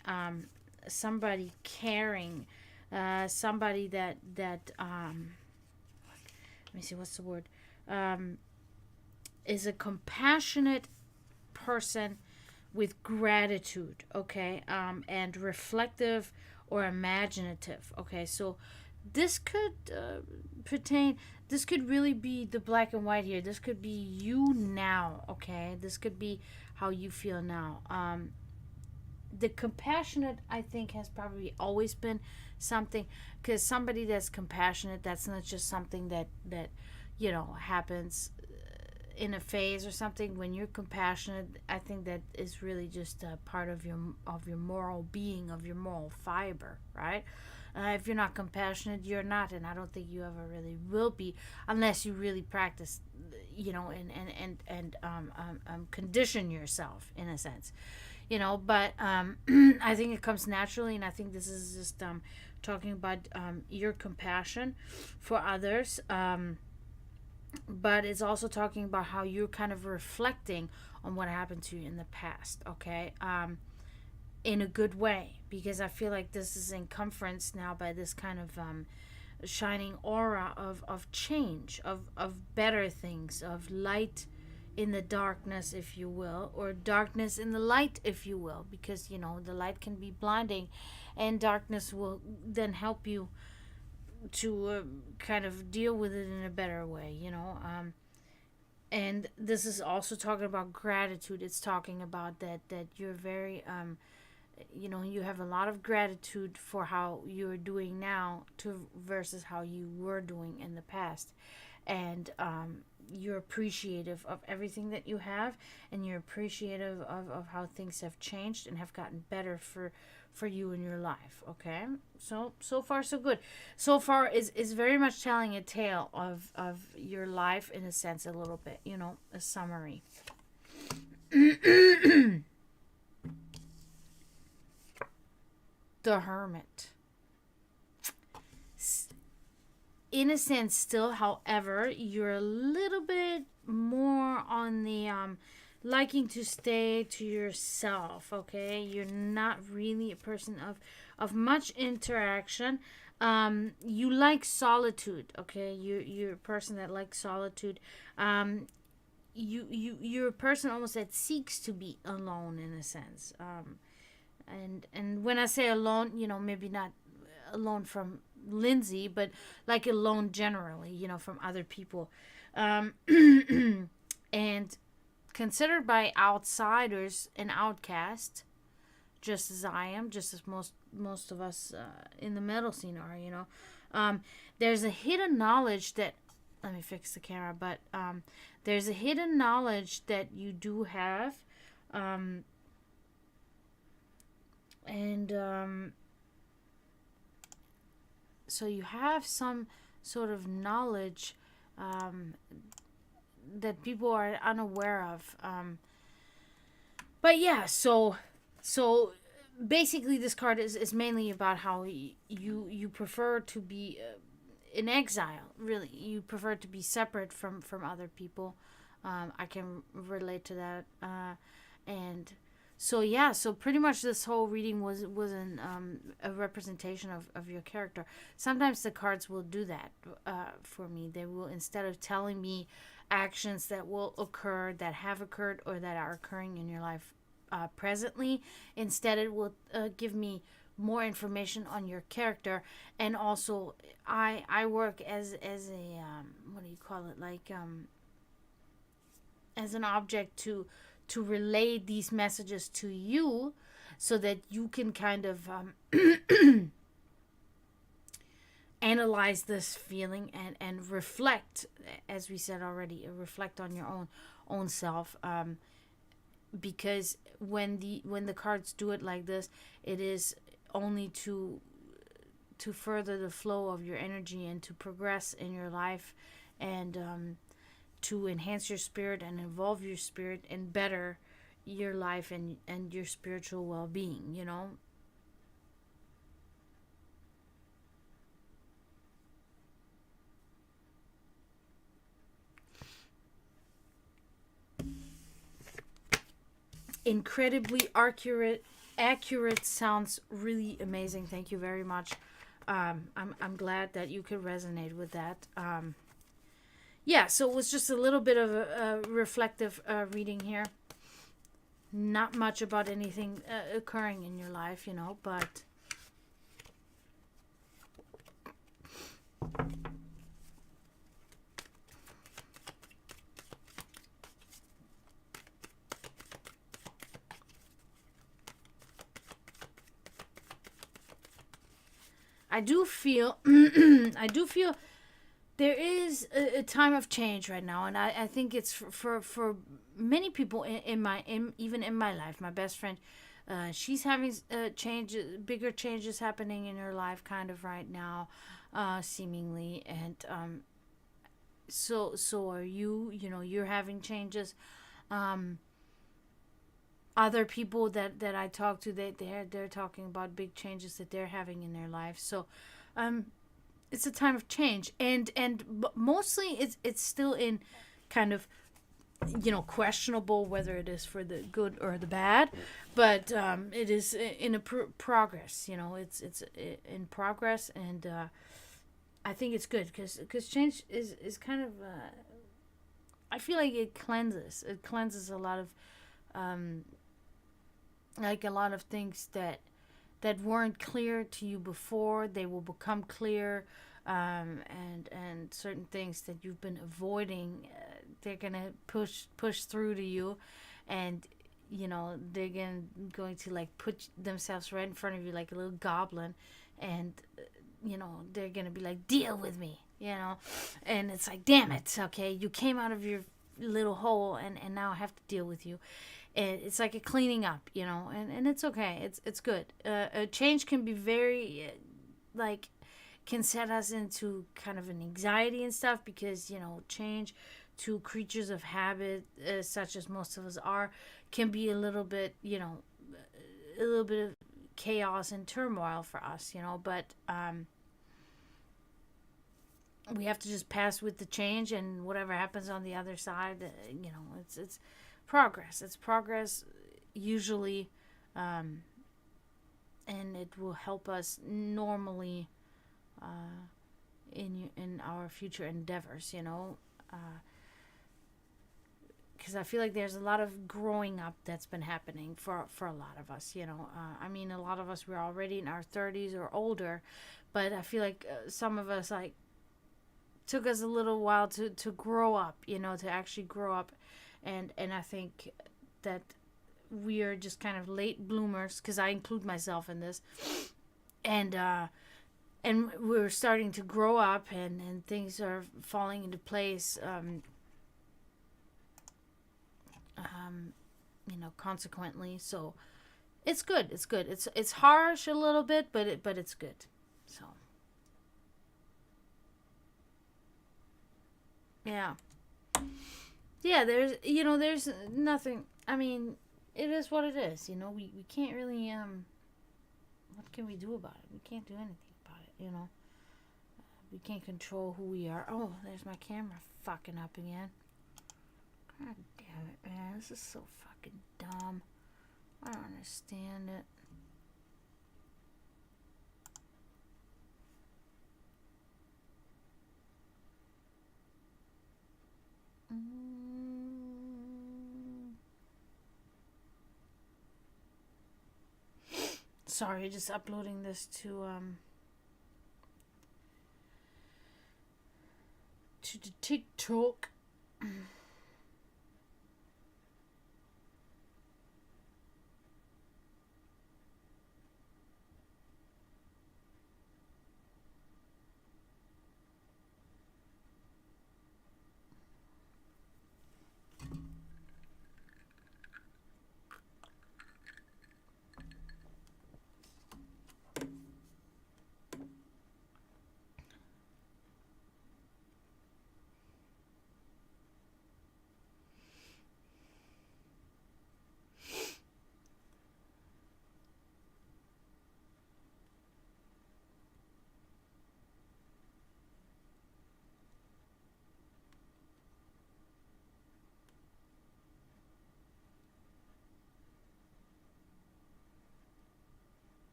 caring, somebody that let me see, what's the word, um, is a compassionate person with gratitude, okay, and reflective or imaginative. Okay, so this could pertain, this could really be the black and white here. This could be you now. Okay, this could be how you feel now. The compassionate, I think, has probably always been something, because somebody that's compassionate, that's not just something that happens in a phase or something. When you're compassionate, I think that is really just a part of your moral being, of your moral fiber, right? If you're not compassionate, you're not, and I don't think you ever really will be, unless you really practice, and condition yourself in a sense, But I think it comes naturally, and I think this is just talking about your compassion for others. But it's also talking about how you're kind of reflecting on what happened to you in the past, okay? In a good way, because I feel like this is encompassed now by this kind of shining aura of change, of better things, of light in the darkness, if you will, or darkness in the light, if you will, because the light can be blinding, and darkness will then help you to kind of deal with it in a better way, and this is also talking about gratitude. It's talking about that you're very you have a lot of gratitude for how you're doing now to versus how you were doing in the past, and you're appreciative of everything that you have, and you're appreciative of how things have changed and have gotten better for you in your life. Okay, so far so good. So far is very much telling a tale of your life, in a sense, a little bit, a summary. The Hermit. In a sense, still, however, you're a little bit more on the liking to stay to yourself. Okay, you're not really a person of much interaction. You like solitude. Okay, you're a person that likes solitude. You're a person almost that seeks to be alone, in a sense. And when I say alone, maybe not alone from Lindsay, but like alone generally, from other people, and considered by outsiders an outcast, just as I am, just as most of us in the metal scene are. There's a hidden knowledge that, let me fix the camera, but there's a hidden knowledge that you do have, and so you have some sort of knowledge that people are unaware of. But yeah, so basically this card is mainly about how you prefer to be in exile. Really, you prefer to be separate from other people. I can relate to that, and so yeah, so pretty much this whole reading was a representation of your character. Sometimes the cards will do that for me. They will, instead of telling me actions that will occur, that have occurred, or that are occurring in your life presently, instead it will give me more information on your character. And also I work as a what do you call it, like as an object to to relay these messages to you so that you can kind of analyze this feeling and reflect, as we said already, reflect on your own self, because when the cards do it like this, it is only to further the flow of your energy and to progress in your life, and to enhance your spirit and evolve your spirit and better your life and your spiritual well-being, you know. Incredibly accurate sounds really amazing. Thank you very much. I'm glad that you could resonate with that. Yeah, so it was just a little bit of a reflective reading here. Not much about anything occurring in your life, you know, but I do feel I do feel there is a time of change right now, and I think it's for many people even in my life. My best friend, she's having bigger changes happening in her life, kind of right now, seemingly, and so are you. You know, you're having changes. Other people that I talk to, they're talking about big changes that they're having in their life. So, it's a time of change, and mostly it's still in kind of, you know, questionable whether it is for the good or the bad, but it is in a progress. You know, it's in progress, and I think it's good because change is kind of I feel like it cleanses a lot of like a lot of things that weren't clear to you before. They will become clear, and certain things that you've been avoiding, they're gonna push through to you, and you know they're going to like put themselves right in front of you like a little goblin, and you know they're gonna be like, deal with me, you know, and it's like, damn it, okay, you came out of your little hole, and now I have to deal with you. And it's like a cleaning up, you know, and it's okay. It's good. A change can be very, like, can set us into kind of an anxiety and stuff, because, you know, change to creatures of habit, such as most of us are, can be a little bit, you know, a little bit of chaos and turmoil for us, you know, but we have to just pass with the change, and whatever happens on the other side, you know, it's progress. It's progress usually, and it will help us normally in our future endeavors, you know, because I feel like there's a lot of growing up that's been happening for a lot of us, you know. I mean, a lot of us, we're already in our 30s or older, but I feel like some of us, like, took us a little while to grow up, you know, to actually grow up. And I think that we are just kind of late bloomers, because I include myself in this, and we're starting to grow up, and things are falling into place, you know, consequently. So it's good. It's harsh a little bit, but it's good. So yeah. Yeah, there's nothing. I mean, it is what it is. You know, we can't really what can we do about it? We can't do anything about it. You know, we can't control who we are. Oh, there's my camera fucking up again. God damn it, man! This is so fucking dumb. I don't understand it. Sorry, just uploading this to the TikTok.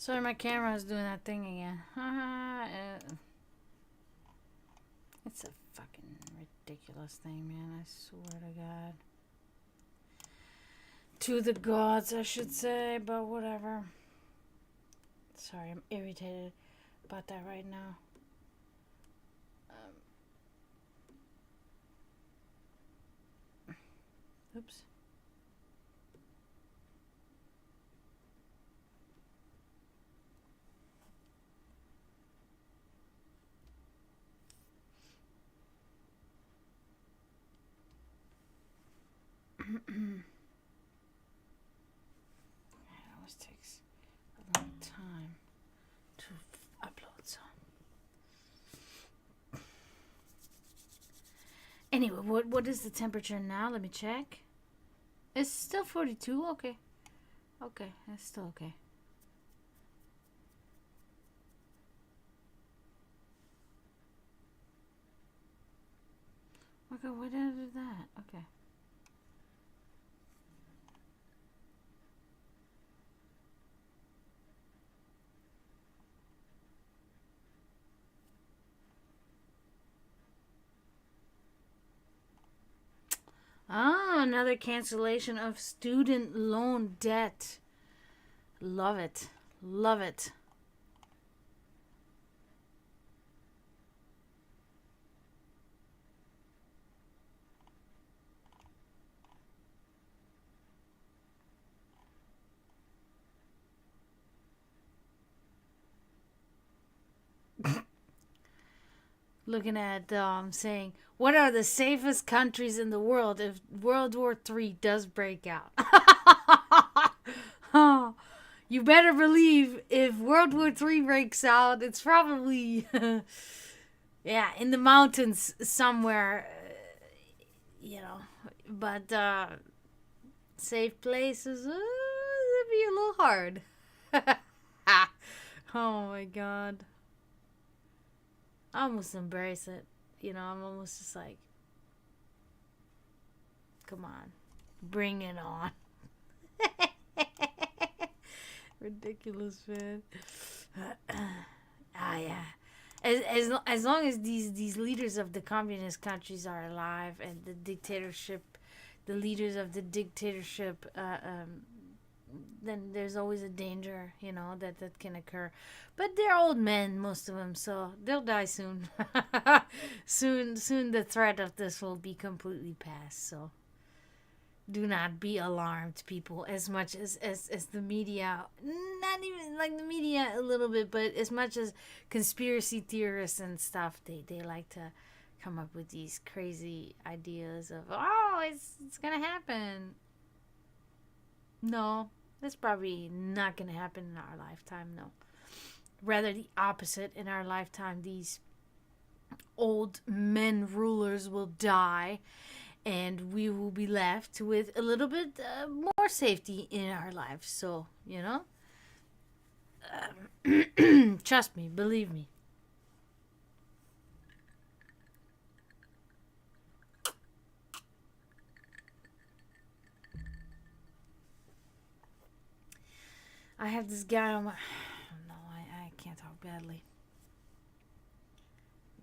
Sorry, my camera is doing that thing again. It's a fucking ridiculous thing, man. I swear to God. To the gods, I should say, but whatever. Sorry, I'm irritated about that right now. Oops. It always takes a long time to upload some. Anyway, what is the temperature now? Let me check. It's still 42. Okay. Okay, it's still okay. Okay, why did I do that? Okay. Ah, another cancellation of student loan debt. Love it. Love it. Looking at saying, what are the safest countries in the world if World War III does break out? Oh, you better believe if World War III breaks out, it's probably, yeah, in the mountains somewhere, But safe places, it'd be a little hard. Oh my God. I almost embrace it. I'm almost just like, come on, bring it on. Ridiculous, man. Yeah. As long as these leaders of the communist countries are alive and the leaders of the dictatorship, then there's always a danger, that can occur. But they're old men, most of them, so they'll die soon. Soon the threat of this will be completely past. So do not be alarmed, people, as much as the media, not even like the media a little bit, but as much as conspiracy theorists and stuff, they like to come up with these crazy ideas of, oh, it's gonna happen. No, that's probably not gonna happen in our lifetime. No, rather the opposite. In our lifetime, these old men rulers will die, and we will be left with a little bit more safety in our lives. So, trust me, believe me. I have this guy on my. No, I can't talk badly.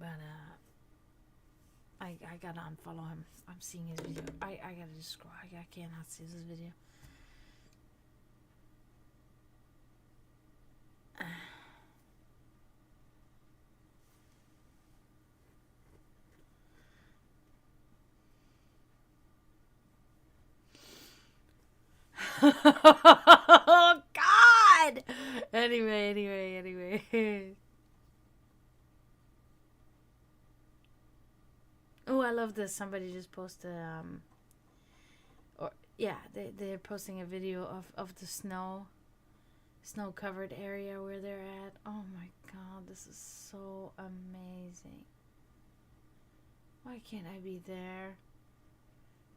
But, I gotta unfollow him. I'm seeing his video. I gotta just scroll. I cannot see this video. Oh God! Anyway. Oh, I love this. Somebody just posted or yeah, they're posting a video of the snow covered area where they're at. Oh my God, this is so amazing. Why can't I be there?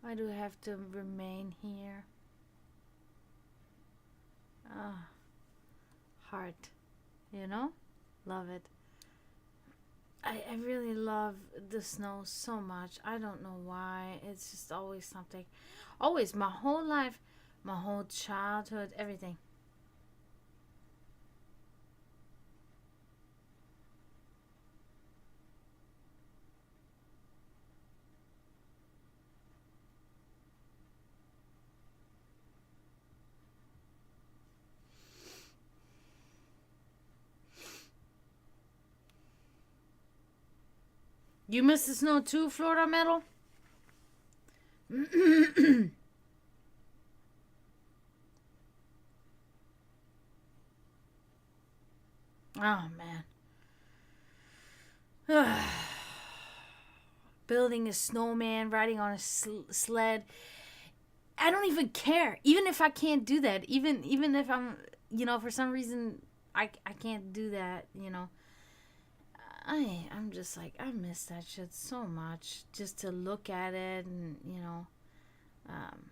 Why do I have to remain here? Ah, heart, love it. I really love the snow so much. I don't know why. It's just always something. Always, my whole life, my whole childhood, everything. You miss the snow too, Florida Metal? Oh, man. Building a snowman, riding on a sled. I don't even care. Even if I can't do that, even if I'm, for some reason I can't do that, I'm just like, I miss that shit so much. Just to look at it and, um,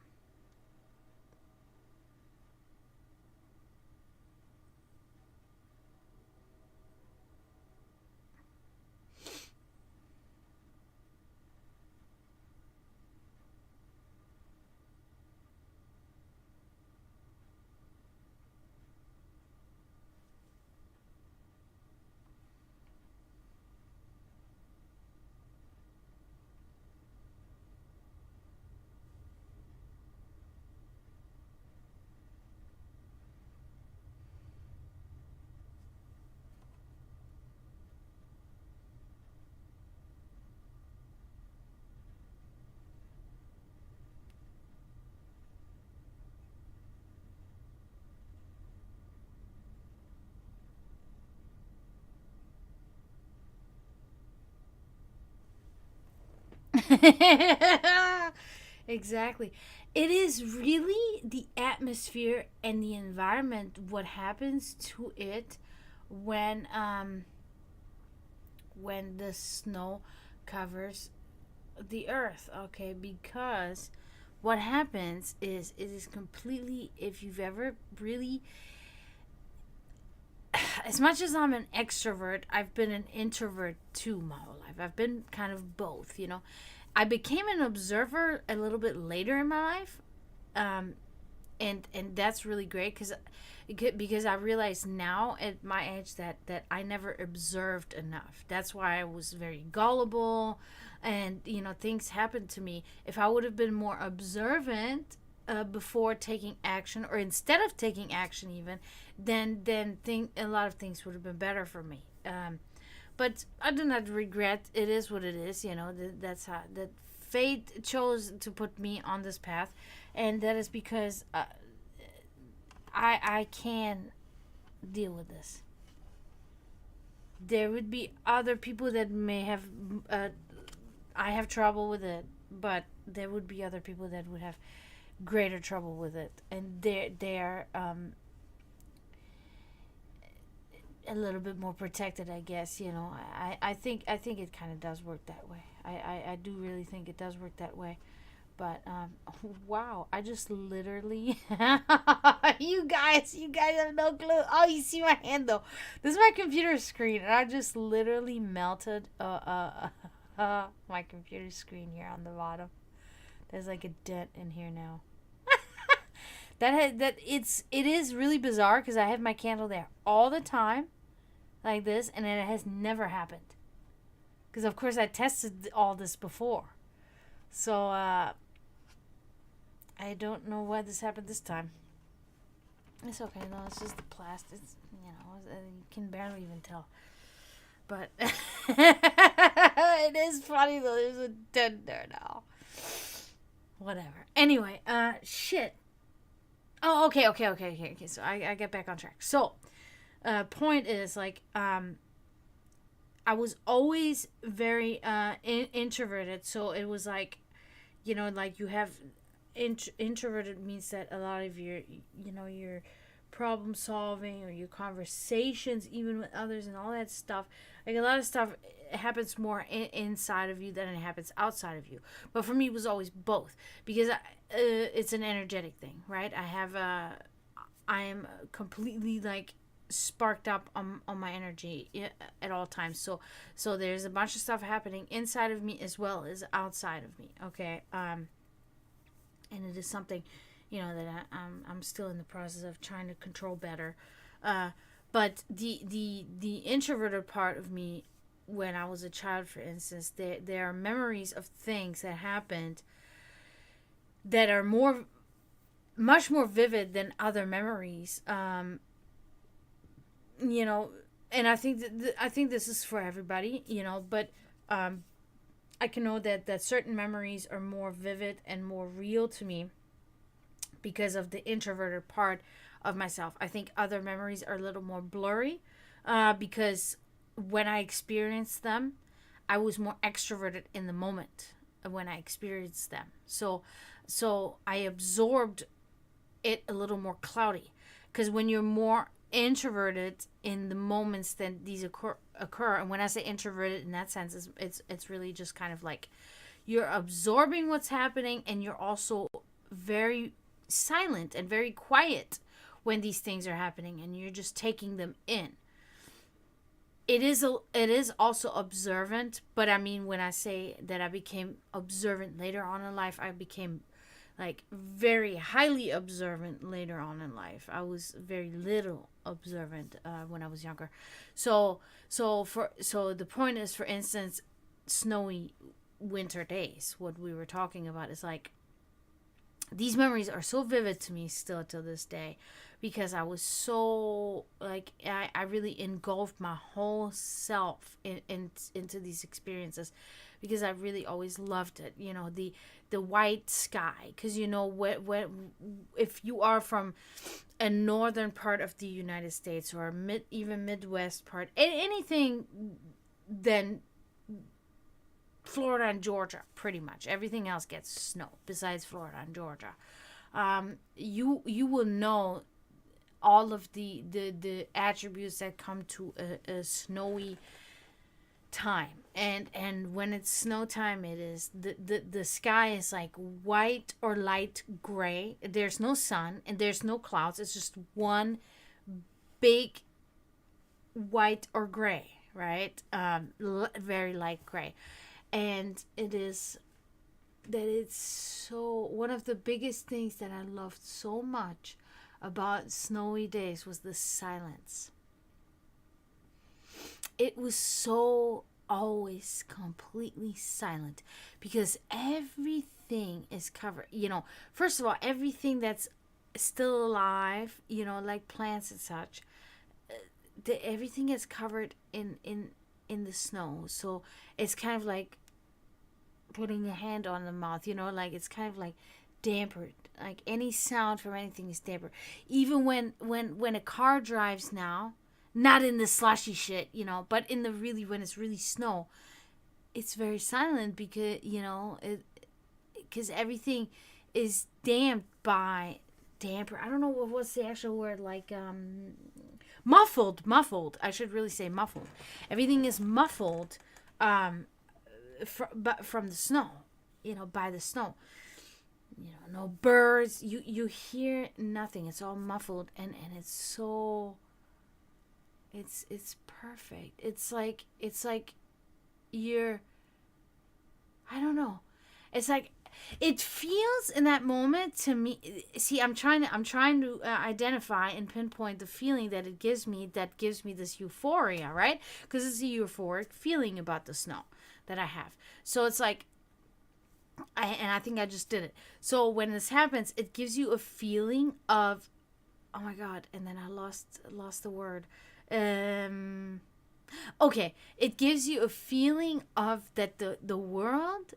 exactly. It is really the atmosphere and the environment, what happens to it when the snow covers the earth, okay? Because what happens is it is completely, if you've ever really, as much as I'm an extrovert, I've been an introvert too my whole life. I've been kind of both. I became an observer a little bit later in my life, um, and that's really great because I realize now at my age that I never observed enough. That's why I was very gullible, and things happened to me. If I would have been more observant before taking action, or instead of taking action, even then a lot of things would have been better for me. But I do not regret. It is what it is. That's how that fate chose to put me on this path, and that is because I can deal with this. There would be other people that may have. I have trouble with it, but there would be other people that would have greater trouble with it, and they're a little bit more protected, I guess. I think it kind of does work that way. I do really think it does work that way. But wow, I just literally you guys have no clue. Oh, you see my hand though. This is my computer screen, and I just literally melted my computer screen here on the bottom. There's like a dent in here now. It is really bizarre because I have my candle there all the time, like this, and it has never happened. Because of course I tested all this before, so I don't know why this happened this time. It's okay though. It's just the plastic. You can barely even tell. But it is funny though. There's a dent there now. Whatever. Anyway, shit. Oh, okay. So I get back on track. So, point is like, I was always very introverted. So it was like, like you have introverted means that a lot of your problem solving or your conversations, even with others and all that stuff, like a lot of stuff happens more inside of you than it happens outside of you. But for me, it was always both because it's an energetic thing, right? I am completely like sparked up on my energy at all times. So there's a bunch of stuff happening inside of me as well as outside of me. Okay. And it is something, that I'm still in the process of trying to control better. But the introverted part of me, when I was a child, for instance, there are memories of things that happened that are much more vivid than other memories. And I think I think this is for everybody, but I can know that certain memories are more vivid and more real to me because of the introverted part of myself. I think other memories are a little more blurry because when I experienced them, I was more extroverted in the moment when I experienced them. So I absorbed it a little more cloudy, because when you're more introverted in the moments that these occur, and when I say introverted in that sense, it's really just kind of like you're absorbing what's happening, and you're also very silent and very quiet when these things are happening, and you're just taking them in. It is also observant, but I mean, when I say that I became observant later on in life, I became like very highly observant later on in life. I was very little observant when I was younger. So the point is, for instance, snowy winter days. What we were talking about is like, these memories are so vivid to me still to this day, because I was so like, I really engulfed my whole self into these experiences, because I really always loved it. The white sky, because if you are from a northern part of the United States, or even Midwest part, anything, then Florida and Georgia, pretty much everything else gets snow besides Florida and Georgia. You will know all of the attributes that come to a snowy time. And when it's snow time, it is the sky is like white or light gray. There's no sun and there's no clouds. It's just one big white or gray, right? Very light gray. And it's so, one of the biggest things that I loved so much about snowy days was the silence. It was so always completely silent, because everything is covered. First of all, everything that's still alive, like plants and such, everything is covered in the snow. So it's kind of like putting a hand on the mouth, like it's kind of like dampened. Like any sound from anything is dampened. Even when a car drives now, not in the slushy shit, but in the really, when it's really snow, it's very silent, because because everything is damped by damper. I don't know what's the actual word, like muffled. I should really say muffled. Everything is muffled from the snow, by the snow. No birds. You hear nothing. It's all muffled, and it's so. It's perfect. It's like you're. I don't know. It's like, it feels in that moment to me. See, I'm trying to identify and pinpoint the feeling that it gives me. That gives me this euphoria, right? Because it's a euphoric feeling about the snow that I have. So it's like, I think I just did it. So when this happens, it gives you a feeling of, oh my God, and then I lost the word. Okay, it gives you a feeling of that the world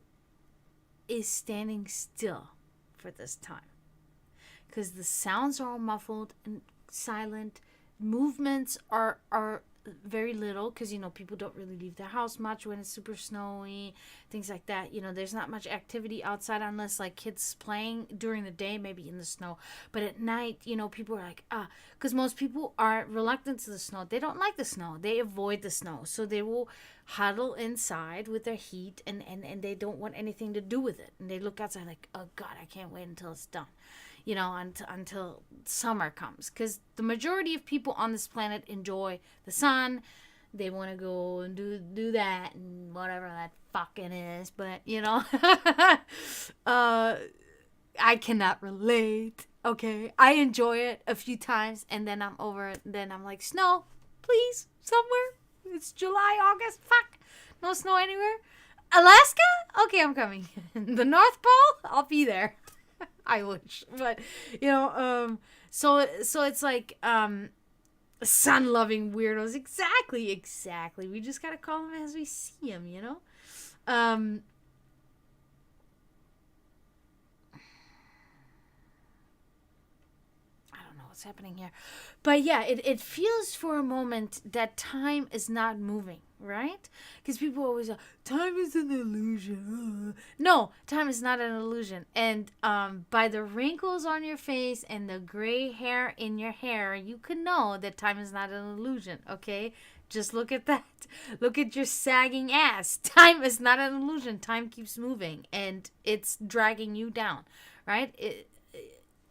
is standing still for this time, because the sounds are all muffled and silent. Movements are very little, because people don't really leave their house much when it's super snowy, things like that. There's not much activity outside, unless like kids playing during the day, maybe in the snow. But at night, people are like, because most people are reluctant to the snow. They don't like the snow. They avoid the snow, so they will huddle inside with their heat, and they don't want anything to do with it, and they look outside like, oh God, I can't wait until it's done, until summer comes, because the majority of people on this planet enjoy the sun. They want to go and do that and whatever that fucking is, but I cannot relate. Okay, I enjoy it a few times, and then I'm over it, and then I'm like, snow, please, somewhere. It's July, August, fuck, no snow anywhere. Alaska? Okay, I'm coming. The North Pole? I'll be there. I wish, but so it's like sun-loving weirdos. Exactly. We just gotta call them as we see them, what's happening here? But yeah, it feels for a moment that time is not moving, right? Because people always say, time is an illusion. No, time is not an illusion. And by the wrinkles on your face and the gray hair in your hair, you can know that time is not an illusion, okay? Just look at that. Look at your sagging ass. Time is not an illusion. Time keeps moving and it's dragging you down, right?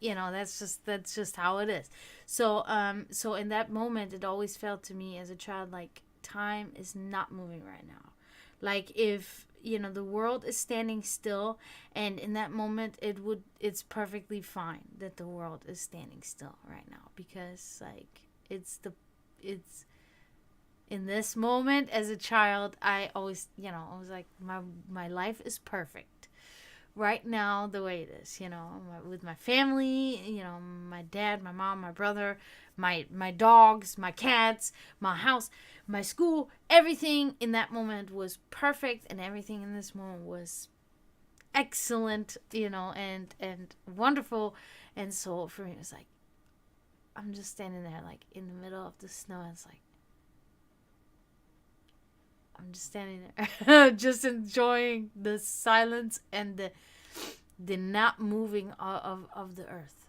That's just how it is. So in that moment, it always felt to me as a child like time is not moving right now. Like if the world is standing still, and in that moment it's perfectly fine that the world is standing still right now, because like it's in this moment as a child, I always, I was like, my life is perfect right now the way it is, with my family, my dad, my mom, my brother, my dogs, my cats, my house, my school, everything in that moment was perfect, and everything in this moment was excellent, and wonderful. And so for me, it was like, I'm just standing there like in the middle of the snow, and it's like, I'm just standing there, just enjoying the silence and the not moving of the earth.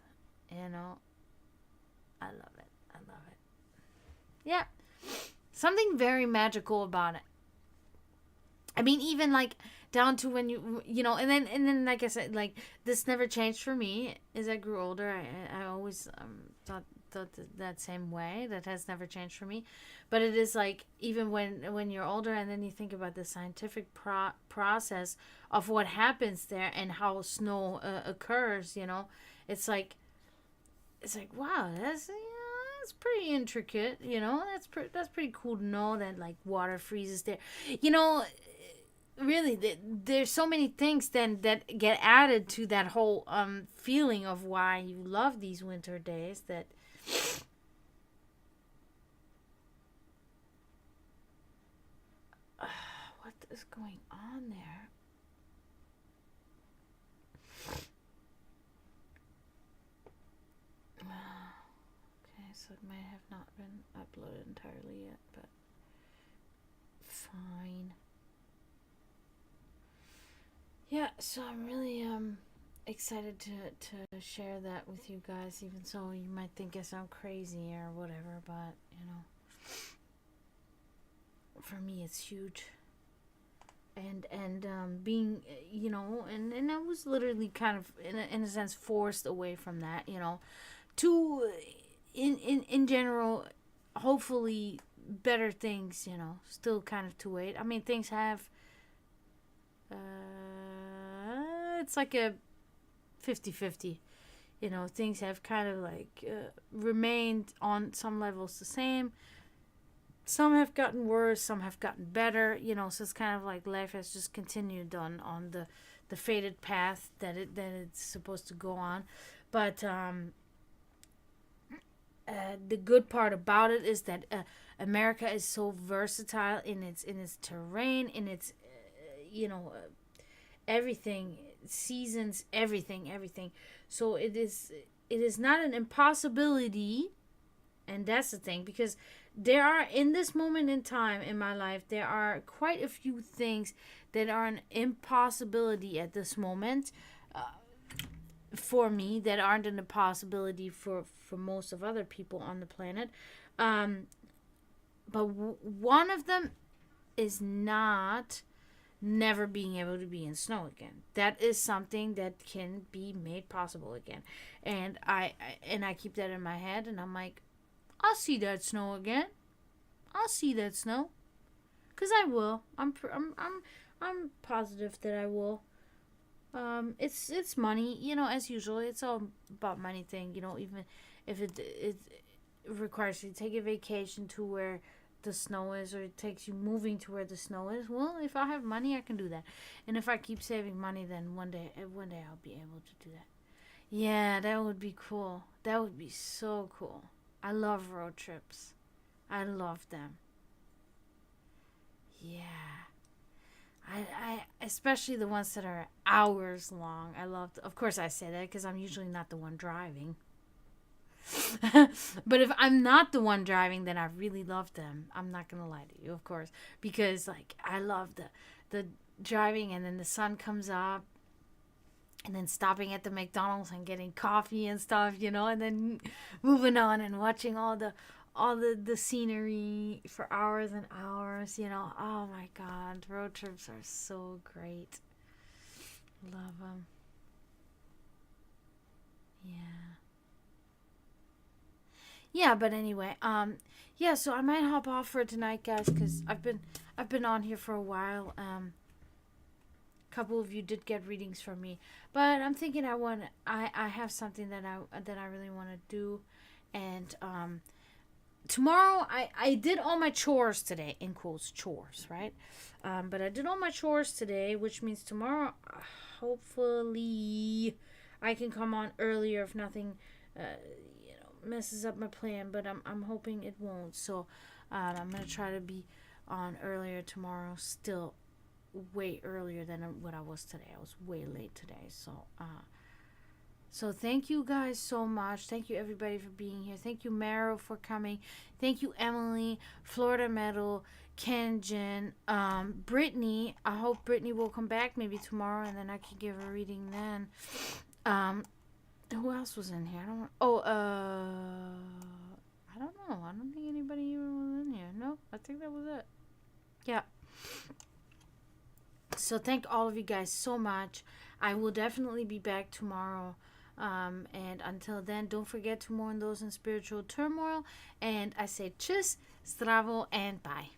I love it. I love it. Yeah, something very magical about it. I mean, even like down to when and then like I said, like this never changed for me as I grew older. I always thought that same way. That has never changed for me. But it is like, even when you're older, and then you think about the scientific process of what happens there and how snow occurs. It's like wow, that's pretty intricate. That's pretty cool to know that like water freezes there. Really, there's so many things then that get added to that whole feeling of why you love these winter days. That what is going on there? Okay, so it might have not been uploaded entirely yet, but fine. Yeah, so I'm really excited to share that with you guys, even so you might think I sound crazy or whatever, but for me it's huge. And being, and I was literally kind of in a sense forced away from that, to in general, hopefully better things, still kind of to wait. I mean, things have it's like a 50-50. Things have kind of like remained on some levels the same. Some have gotten worse, some have gotten better, so it's kind of like life has just continued on the fated path that it's supposed to go on. But the good part about it is that America is so versatile in its terrain, in its everything, seasons, everything. So it is not an impossibility, and that's the thing, because there are, in this moment in time in my life, there are quite a few things that are an impossibility at this moment for me, that aren't an impossibility for most of other people on the planet. But one of them is not never being able to be in snow again. That is something that can be made possible again. And I keep that in my head, and I'm like, I'll see that snow again. I'll see that snow, 'cause I will. I'm positive that I will. It's money, as usual. It's all about money thing, even if it requires you to take a vacation to where the snow is, or it takes you moving to where the snow is. Well, if I have money, I can do that. And if I keep saving money, then one day I'll be able to do that. Yeah, that would be cool. That would be so cool. I love road trips. I love them. Yeah. I especially the ones that are hours long. I love, of course I say that because I'm usually not the one driving. But if I'm not the one driving, then I really love them. I'm not gonna lie to you, of course, because like I love the driving, and then the sun comes up, and then stopping at the McDonald's and getting coffee and stuff, and then moving on and watching all the scenery for hours and hours. Oh my God, road trips are so great. Love them. Yeah. Yeah, but anyway, yeah, so I might hop off for tonight, guys, because I've been on here for a while. A couple of you did get readings from me, but I'm thinking I have something that I really want to do, and tomorrow I did all my chores today, in quotes chores, right? But I did all my chores today, which means tomorrow, hopefully, I can come on earlier if nothing, messes up my plan. But I'm hoping it won't. So, I'm gonna try to be on earlier tomorrow. Still, way earlier than what I was today. I was way late today. So thank you guys so much. Thank you everybody for being here. Thank you Maro for coming. Thank you Emily, Florida Metal, Kenjin, Brittany. I hope Brittany will come back maybe tomorrow, and then I can give her a reading then. Who else was in here? I don't know. I don't know. I don't think anybody even was in here. No, I think that was it. Yeah. So thank all of you guys so much. I will definitely be back tomorrow. And until then, don't forget to mourn those in spiritual turmoil. And I say tschüss, zdravo, and bye.